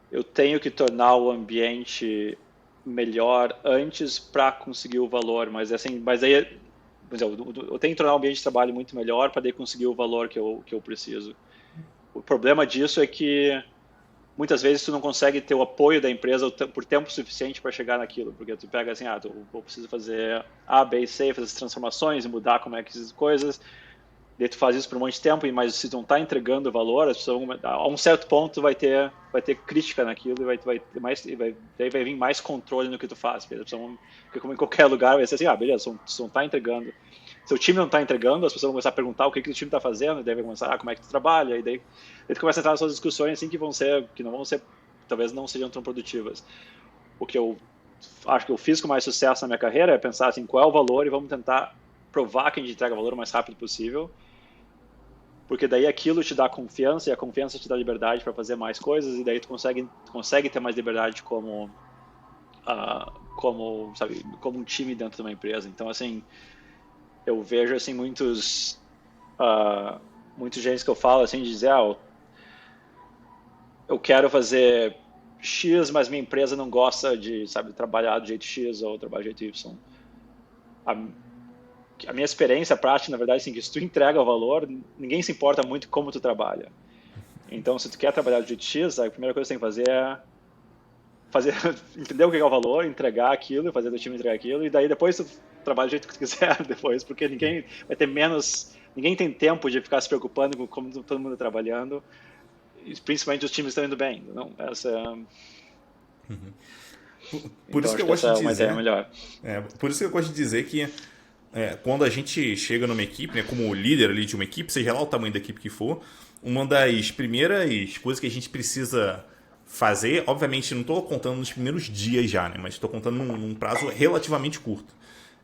eu tenho que tornar o ambiente melhor antes para conseguir o valor, mas assim, mas aí eu tenho que tornar o ambiente de trabalho muito melhor para conseguir o valor que eu preciso. O problema disso é que muitas vezes tu não consegue ter o apoio da empresa por tempo suficiente para chegar naquilo, porque tu pega assim, eu preciso fazer A, B e C, fazer as transformações e mudar como é que essas coisas, daí tu faz isso por um monte de tempo, mas se tu não está entregando valor, as pessoas, a um certo ponto vai ter crítica naquilo e vai ter mais, daí vai vir mais controle no que tu faz, porque como em qualquer lugar vai ser assim, beleza, tu não está entregando. Se o time não está entregando, as pessoas vão começar a perguntar o que o time está fazendo, e daí vai começar, como é que tu trabalha, e daí tu começa a entrar nessas discussões assim que não vão ser, talvez não sejam tão produtivas. O que eu acho que eu fiz com mais sucesso na minha carreira é pensar assim, qual é o valor e vamos tentar provar que a gente entrega valor o mais rápido possível, porque daí aquilo te dá confiança e a confiança te dá liberdade para fazer mais coisas e daí tu consegue ter mais liberdade como um time dentro de uma empresa. Então assim, eu vejo assim muitos gente que eu falo assim de dizer, eu quero fazer X, mas minha empresa não gosta de, sabe, trabalhar do jeito X ou trabalhar do jeito Y. A, a minha experiência prática, na verdade, é assim, que se tu entrega o valor, ninguém se importa muito como tu trabalha. Então, se tu quer trabalhar do jeito X, a primeira coisa que tu tem que fazer é entender o que é o valor, entregar aquilo, fazer do time entregar aquilo, e daí depois tu trabalha do jeito que tu quiser depois, porque ninguém vai ter ninguém tem tempo de ficar se preocupando com como todo mundo está trabalhando, e principalmente os times estão indo bem. Não, Por então isso que acho eu que gosto essa é de uma ideia dizer. melhor. Por isso que eu gosto de dizer que quando a gente chega numa equipe, né, como líder ali de uma equipe, seja lá o tamanho da equipe que for, uma das primeiras coisas que a gente precisa fazer, obviamente não estou contando nos primeiros dias já, né, mas estou contando num prazo relativamente curto,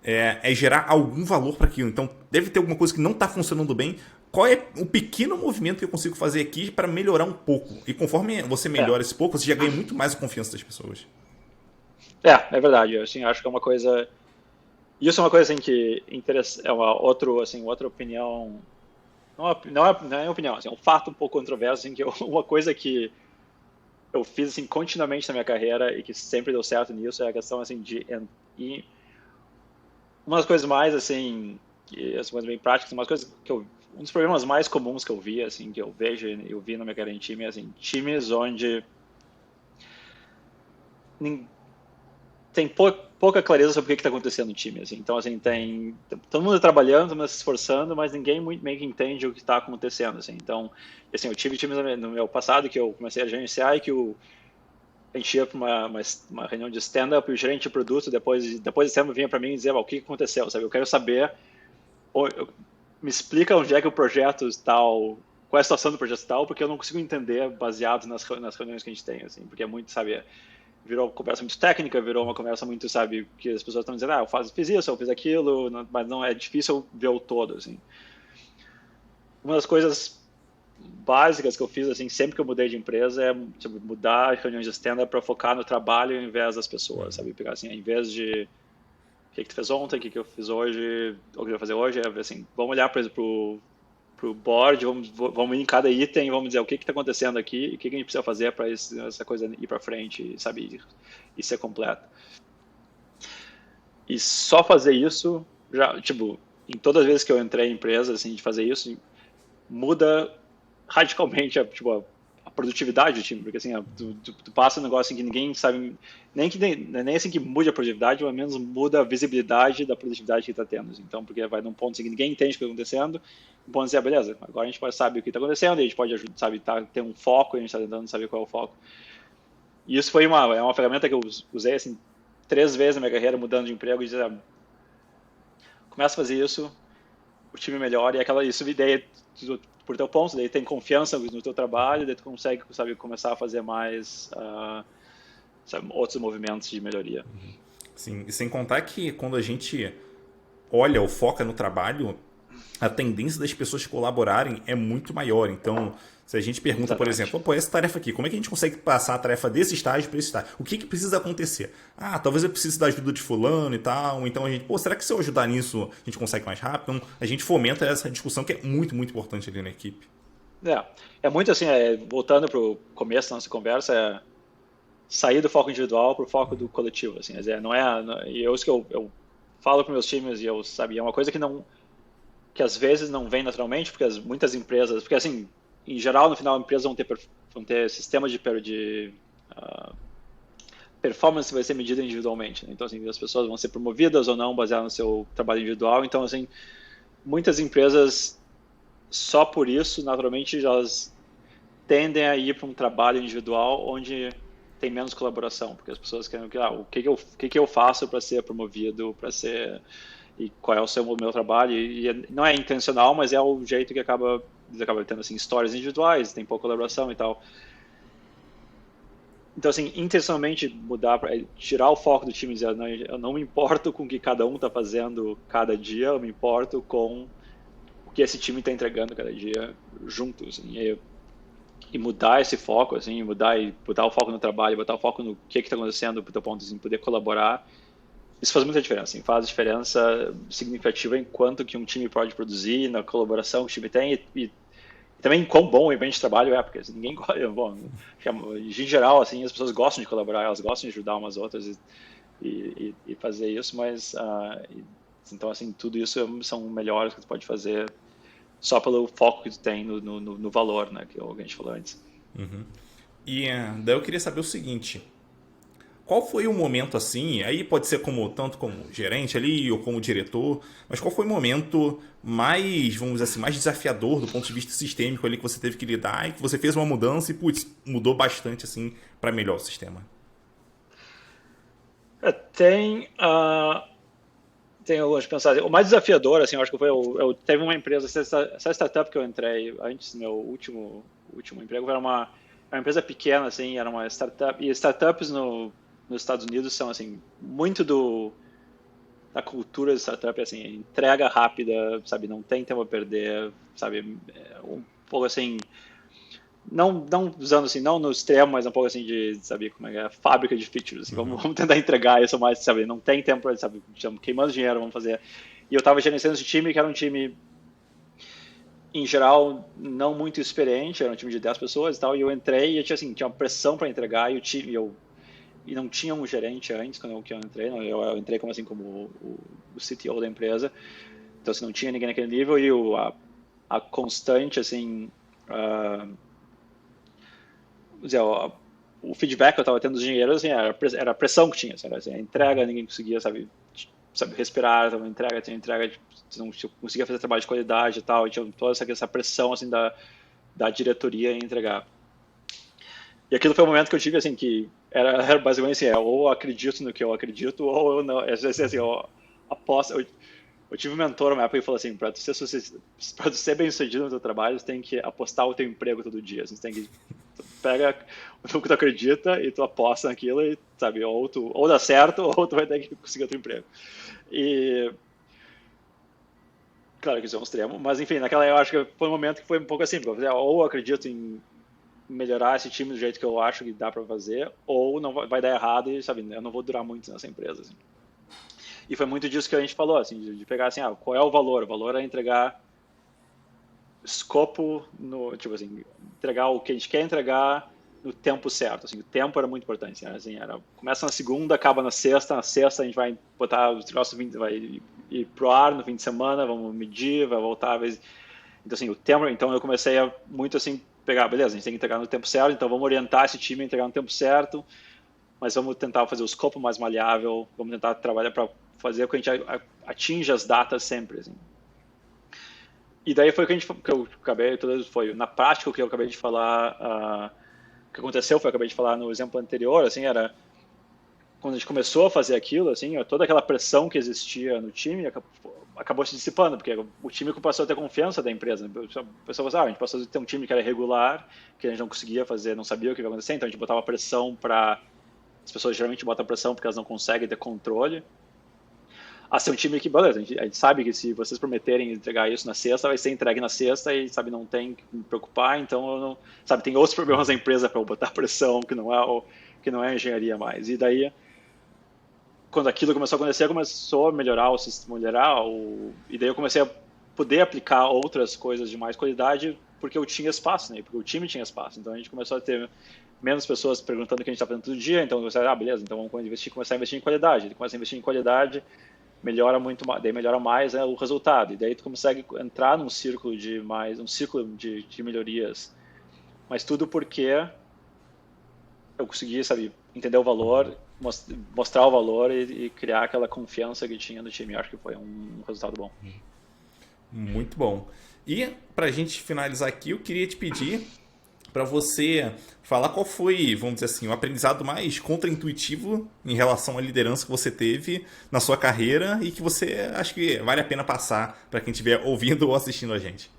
é gerar algum valor para aquilo. Então deve ter alguma coisa que não está funcionando bem. Qual é o pequeno movimento que eu consigo fazer aqui para melhorar um pouco? E conforme você É, melhora esse pouco, você já ganha muito mais a confiança das pessoas. é verdade. Assim, acho que é uma coisa. Isso é uma coisa assim que é outra opinião. Não é opinião, assim, é um fato um pouco controverso, assim, que uma coisa que eu fiz assim continuamente na minha carreira e que sempre deu certo nisso é a questão assim e uma das coisas mais assim, que as coisas bem práticas, uma das coisas que um dos problemas mais comuns que eu vi assim, que eu vejo, eu vi na minha carreira em time, assim, times onde tem pouca clareza sobre o que está acontecendo no time, assim. Então, assim, tem todo mundo trabalhando, todo mundo se esforçando, mas ninguém muito meio que entende o que está acontecendo, assim. Então, assim, eu tive times no meu passado que eu comecei a gerenciar e que a gente ia para uma reunião de stand-up e o gerente de produto, depois de stand-up, vinha para mim e dizia, o que aconteceu, sabe? Eu quero saber, me explica onde é que o projeto tal, qual é a situação do projeto tal, porque eu não consigo entender baseado nas reuniões que a gente tem, assim, porque é muito, sabe, virou uma conversa muito técnica, virou uma conversa muito, sabe, que as pessoas estão dizendo, fiz isso, eu fiz aquilo, mas não é difícil ver o todo, assim. Uma das coisas básicas que eu fiz, assim, sempre que eu mudei de empresa é tipo, mudar as reuniões de stand-up para focar no trabalho ao invés das pessoas, sabe? Pegar assim, ao invés de o que tu fez ontem, o que eu fiz hoje, o que eu vou fazer hoje, é assim, vamos olhar para pro board, vamos ir em cada item e vamos dizer o que está acontecendo aqui e o que a gente precisa fazer para essa coisa ir para frente, sabe, e ser completa. E só fazer isso, já, tipo, em todas as vezes que eu entrei em empresa, assim, de fazer isso, muda radicalmente a produtividade do time, porque assim, tu passa um negócio assim que ninguém sabe, nem assim que mude a produtividade, mas menos muda a visibilidade da produtividade que está tendo. Então, porque vai num ponto assim que ninguém entende o que está acontecendo, um ponto assim, beleza, agora a gente pode saber o que está acontecendo, e a gente pode ajudar, sabe, ter um foco, e a gente está tentando saber qual é o foco. E isso foi uma ferramenta que eu usei assim 3 vezes na minha carreira, mudando de emprego, e dizer, começa a fazer isso, o time melhora, e aquela isso ideia por teu ponto, daí tem confiança no teu trabalho, daí tu consegue, sabe, começar a fazer mais sabe, outros movimentos de melhoria. Sim, e sem contar que quando a gente olha ou foca no trabalho, a tendência das pessoas colaborarem é muito maior. Então, se a gente pergunta, por Exatamente. exemplo, pô, essa tarefa aqui, como é que a gente consegue passar a tarefa desse estágio para esse estágio? O que, que precisa acontecer? Ah, talvez eu precise da ajuda de fulano e tal. Então a gente, pô, será que se eu ajudar nisso a gente consegue mais rápido? Então, a gente fomenta essa discussão que é muito, muito importante ali na equipe. É muito assim, voltando para o começo da nossa conversa, sair do foco individual para o foco do coletivo, assim, não é, e é isso que eu falo para meus times, e eu sabia, é uma coisa que não, que às vezes não vem naturalmente, porque muitas empresas, porque assim, em geral, no final, empresas vão ter sistemas de performance vai ser medida individualmente, né? Então, assim, as pessoas vão ser promovidas ou não baseado no seu trabalho individual. Então, assim, muitas empresas, só por isso, naturalmente, elas tendem a ir para um trabalho individual onde tem menos colaboração, porque as pessoas querem o que eu faço para ser promovido, para ser e qual é o meu trabalho, e não é intencional, mas é o jeito que acaba tendo assim histórias individuais, tem pouca colaboração e tal. Então, assim, intencionalmente mudar, tirar o foco do time e dizer, não, eu não me importo com o que cada um está fazendo cada dia, eu me importo com o que esse time está entregando cada dia juntos. Assim, e mudar esse foco, assim, botar o foco no trabalho, botar o foco no que está acontecendo, para o teu ponto, assim, poder colaborar. Isso faz muita diferença, assim, faz diferença significativa em quanto que um time pode produzir, na colaboração que o time tem e também quão bom o ambiente de trabalho é, porque assim, ninguém gosta, bom, em geral, assim, as pessoas gostam de colaborar, elas gostam de ajudar umas outras e fazer isso, mas, então, assim, tudo isso são melhores que tu pode fazer só pelo foco que tu tem no valor, né, que a gente falou antes. E daí eu queria saber o seguinte: qual foi o momento assim? Aí pode ser como tanto como gerente ali ou como diretor, mas qual foi o momento mais, vamos dizer assim, mais desafiador do ponto de vista sistêmico ali que você teve que lidar e que você fez uma mudança e putz, mudou bastante assim para melhor o sistema? Tem alguns pensar. O mais desafiador, assim, eu acho que foi eu teve uma empresa, essa startup que eu entrei antes do meu último emprego, era uma empresa pequena, assim, era uma startup, e startups nos Estados Unidos são, assim, muito da cultura de startup, assim, entrega rápida, sabe, não tem tempo a perder, sabe, um pouco assim, não usando assim, não no extremo, mas um pouco assim de, sabe, como é que é, fábrica de features, assim, vamos tentar entregar isso mais, sabe, não tem tempo para, sabe, queimando dinheiro, vamos fazer. E eu estava gerenciando esse time, que era um time, em geral, não muito experiente, era um time de 10 pessoas e tal, e eu entrei e eu tinha, assim, tinha uma pressão para entregar, e o time, e não tinha um gerente antes, quando eu entrei, não, eu entrei como, assim, como o CTO da empresa, então, assim, não tinha ninguém naquele nível, e a constante, assim, uh, dizer, o feedback que eu estava tendo dos engenheiros assim, era a pressão que tinha, sabe? Assim, a entrega, ninguém conseguia, sabe respirar, uma entrega, tinha entrega, não conseguia fazer trabalho de qualidade e tal, e tinha toda essa pressão assim da diretoria em entregar. E aquilo foi um momento que eu tive assim que era basicamente assim, ou eu acredito no que eu acredito ou eu não. Assim, eu aposto, eu tive um mentor uma época que falou assim, para tu ser bem sucedido no teu trabalho, você tem que apostar o teu emprego todo dia. Você tem que pega o que tu acredita e tu aposta naquilo e, sabe, ou dá certo ou tu vai ter que conseguir outro emprego. E, claro que isso é um extremo, mas enfim, naquela eu acho que foi um momento que foi um pouco assim, porque eu ou acredito em melhorar esse time do jeito que eu acho que dá para fazer, ou não vai dar errado e, sabe, eu não vou durar muito nessa empresa, assim. E foi muito disso que a gente falou, assim, de pegar assim, qual é o valor? O valor é entregar escopo no, tipo assim, entregar o que a gente quer entregar no tempo certo, assim, o tempo era muito importante, assim, começa na segunda, acaba na sexta a gente vai botar os troços, vai ir pro ar no fim de semana, vamos medir, vai voltar, às vezes, então assim, o tempo, então eu comecei a muito assim, pegar, beleza, a gente tem que entregar no tempo certo, então vamos orientar esse time a entregar no tempo certo, mas vamos tentar fazer o escopo mais maleável, vamos tentar trabalhar para fazer com que a gente atinja as datas sempre, assim. E daí foi o que eu acabei, foi na prática o que eu acabei de falar, o que aconteceu foi, eu acabei de falar no exemplo anterior, assim, era quando a gente começou a fazer aquilo, assim, toda aquela pressão que existia no time acabou se dissipando, porque o time passou a ter confiança da empresa. Né? A pessoa falou, a gente passou a ter um time que era regular, que a gente não conseguia fazer, não sabia o que ia acontecer, então a gente botava pressão para... As pessoas geralmente botam pressão porque elas não conseguem ter controle. A ser um time que, beleza, a gente sabe que se vocês prometerem entregar isso na sexta, vai ser entregue na sexta e, sabe, não tem que me preocupar, então, não, sabe, tem outros problemas na empresa para eu botar pressão, que não é engenharia mais. E daí, quando aquilo começou a acontecer, começou a melhorar o sistema, e daí eu comecei a poder aplicar outras coisas de mais qualidade, porque eu tinha espaço, né, porque o time tinha espaço. Então, a gente começou a ter menos pessoas perguntando o que a gente está fazendo todo dia, então, eu falei, beleza, então vamos começar a investir em qualidade. Ele começa a investir em qualidade, melhora muito mais, daí melhora mais, né, o resultado, e daí tu consegue entrar num círculo de melhorias, mas tudo porque eu consegui, sabe, entender o valor, mostrar o valor e criar aquela confiança que tinha no time. Eu acho que foi um resultado bom. Muito bom. E pra gente finalizar aqui, eu queria te pedir para você falar qual foi, vamos dizer assim, o aprendizado mais contraintuitivo em relação à liderança que você teve na sua carreira e que você acha que vale a pena passar para quem estiver ouvindo ou assistindo a gente.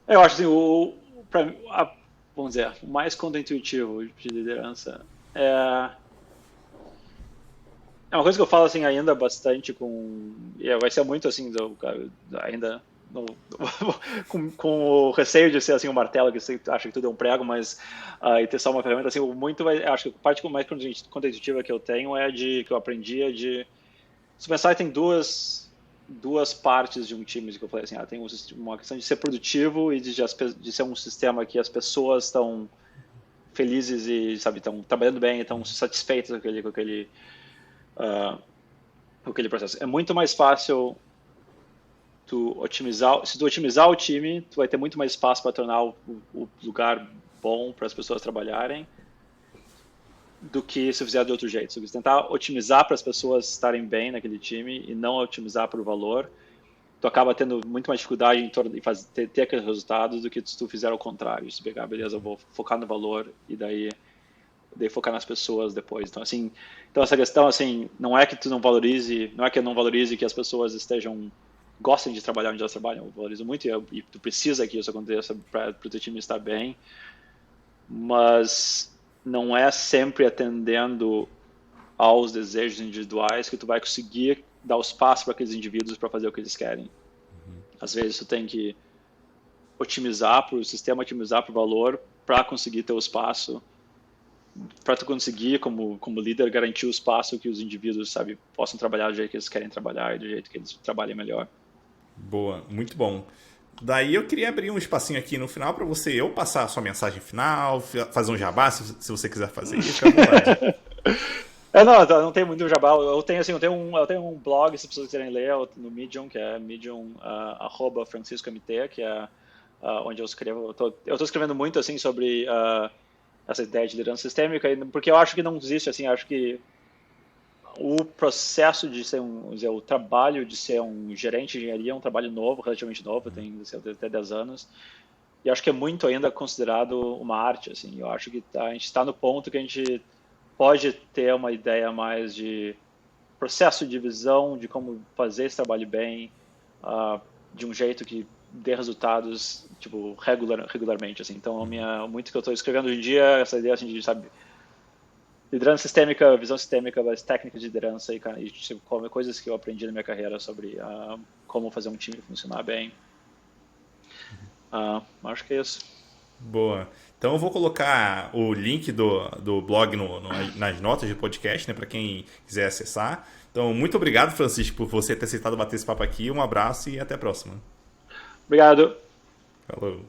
Eu acho assim, vamos dizer, o mais contraintuitivo de liderança é uma coisa que eu falo assim ainda bastante vai ser muito assim, ainda com o receio de ser assim um martelo que você acha que tudo é um prego, mas e ter só uma ferramenta assim, acho que a parte mais contraintuitiva que eu tenho que eu aprendi é de se pensar tem duas partes de um time que eu falei assim, tem uma questão de ser produtivo e de ser um sistema que as pessoas estão felizes e, sabe, estão trabalhando bem, estão satisfeitas com aquele processo. É muito mais fácil se tu otimizar o time, tu vai ter muito mais espaço para tornar o lugar bom para as pessoas trabalharem do que se fizer de outro jeito. Se você tentar otimizar para as pessoas estarem bem naquele time e não otimizar para o valor, tu acaba tendo muito mais dificuldade em ter aqueles resultados do que se tu fizer ao contrário. Se pegar, beleza, eu vou focar no valor e daí focar nas pessoas depois. Então, assim, essa questão, assim, não é que eu não valorize que as pessoas gostem de trabalhar onde elas trabalham. Eu valorizo muito e tu precisa que isso aconteça para o teu time estar bem, mas não é sempre atendendo aos desejos individuais que tu vai conseguir dar os passos para aqueles indivíduos para fazer o que eles querem. Às vezes tu tem que otimizar para o sistema, otimizar para o valor para conseguir ter o espaço, para tu conseguir, como líder, garantir o espaço que os indivíduos, sabe, possam trabalhar do jeito que eles querem trabalhar e do jeito que eles trabalhem melhor. Boa, muito bom. Daí eu queria abrir um espacinho aqui no final para eu passar a sua mensagem final, fazer um jabá, se você quiser fazer, fica à vontade. Não tem muito jabá. Eu tenho um blog, se vocês quiserem ler, no Medium, que é medium @franciscomt, que é onde eu escrevo. Eu tô escrevendo muito assim sobre essa ideia de liderança sistêmica, porque eu acho que não existe assim. Acho que o processo de ser o trabalho de ser um gerente de engenharia é um trabalho novo, relativamente novo, tem até 10 anos. E acho que é muito ainda considerado uma arte, assim. Eu acho que a gente está no ponto que a gente pode ter uma ideia mais de processo de visão, de como fazer esse trabalho bem, de um jeito que dê resultados, tipo, regularmente, assim. Então, muito que eu estou escrevendo hoje em dia, essa ideia, assim, de, sabe, liderança sistêmica, visão sistêmica, as técnicas de liderança e tipo, coisas que eu aprendi na minha carreira sobre como fazer um time funcionar bem. Acho que é isso. Boa. Então eu vou colocar o link do blog nas notas do podcast, né, para quem quiser acessar. Então, muito obrigado, Francisco, por você ter aceitado bater esse papo aqui. Um abraço e até a próxima. Obrigado. Falou.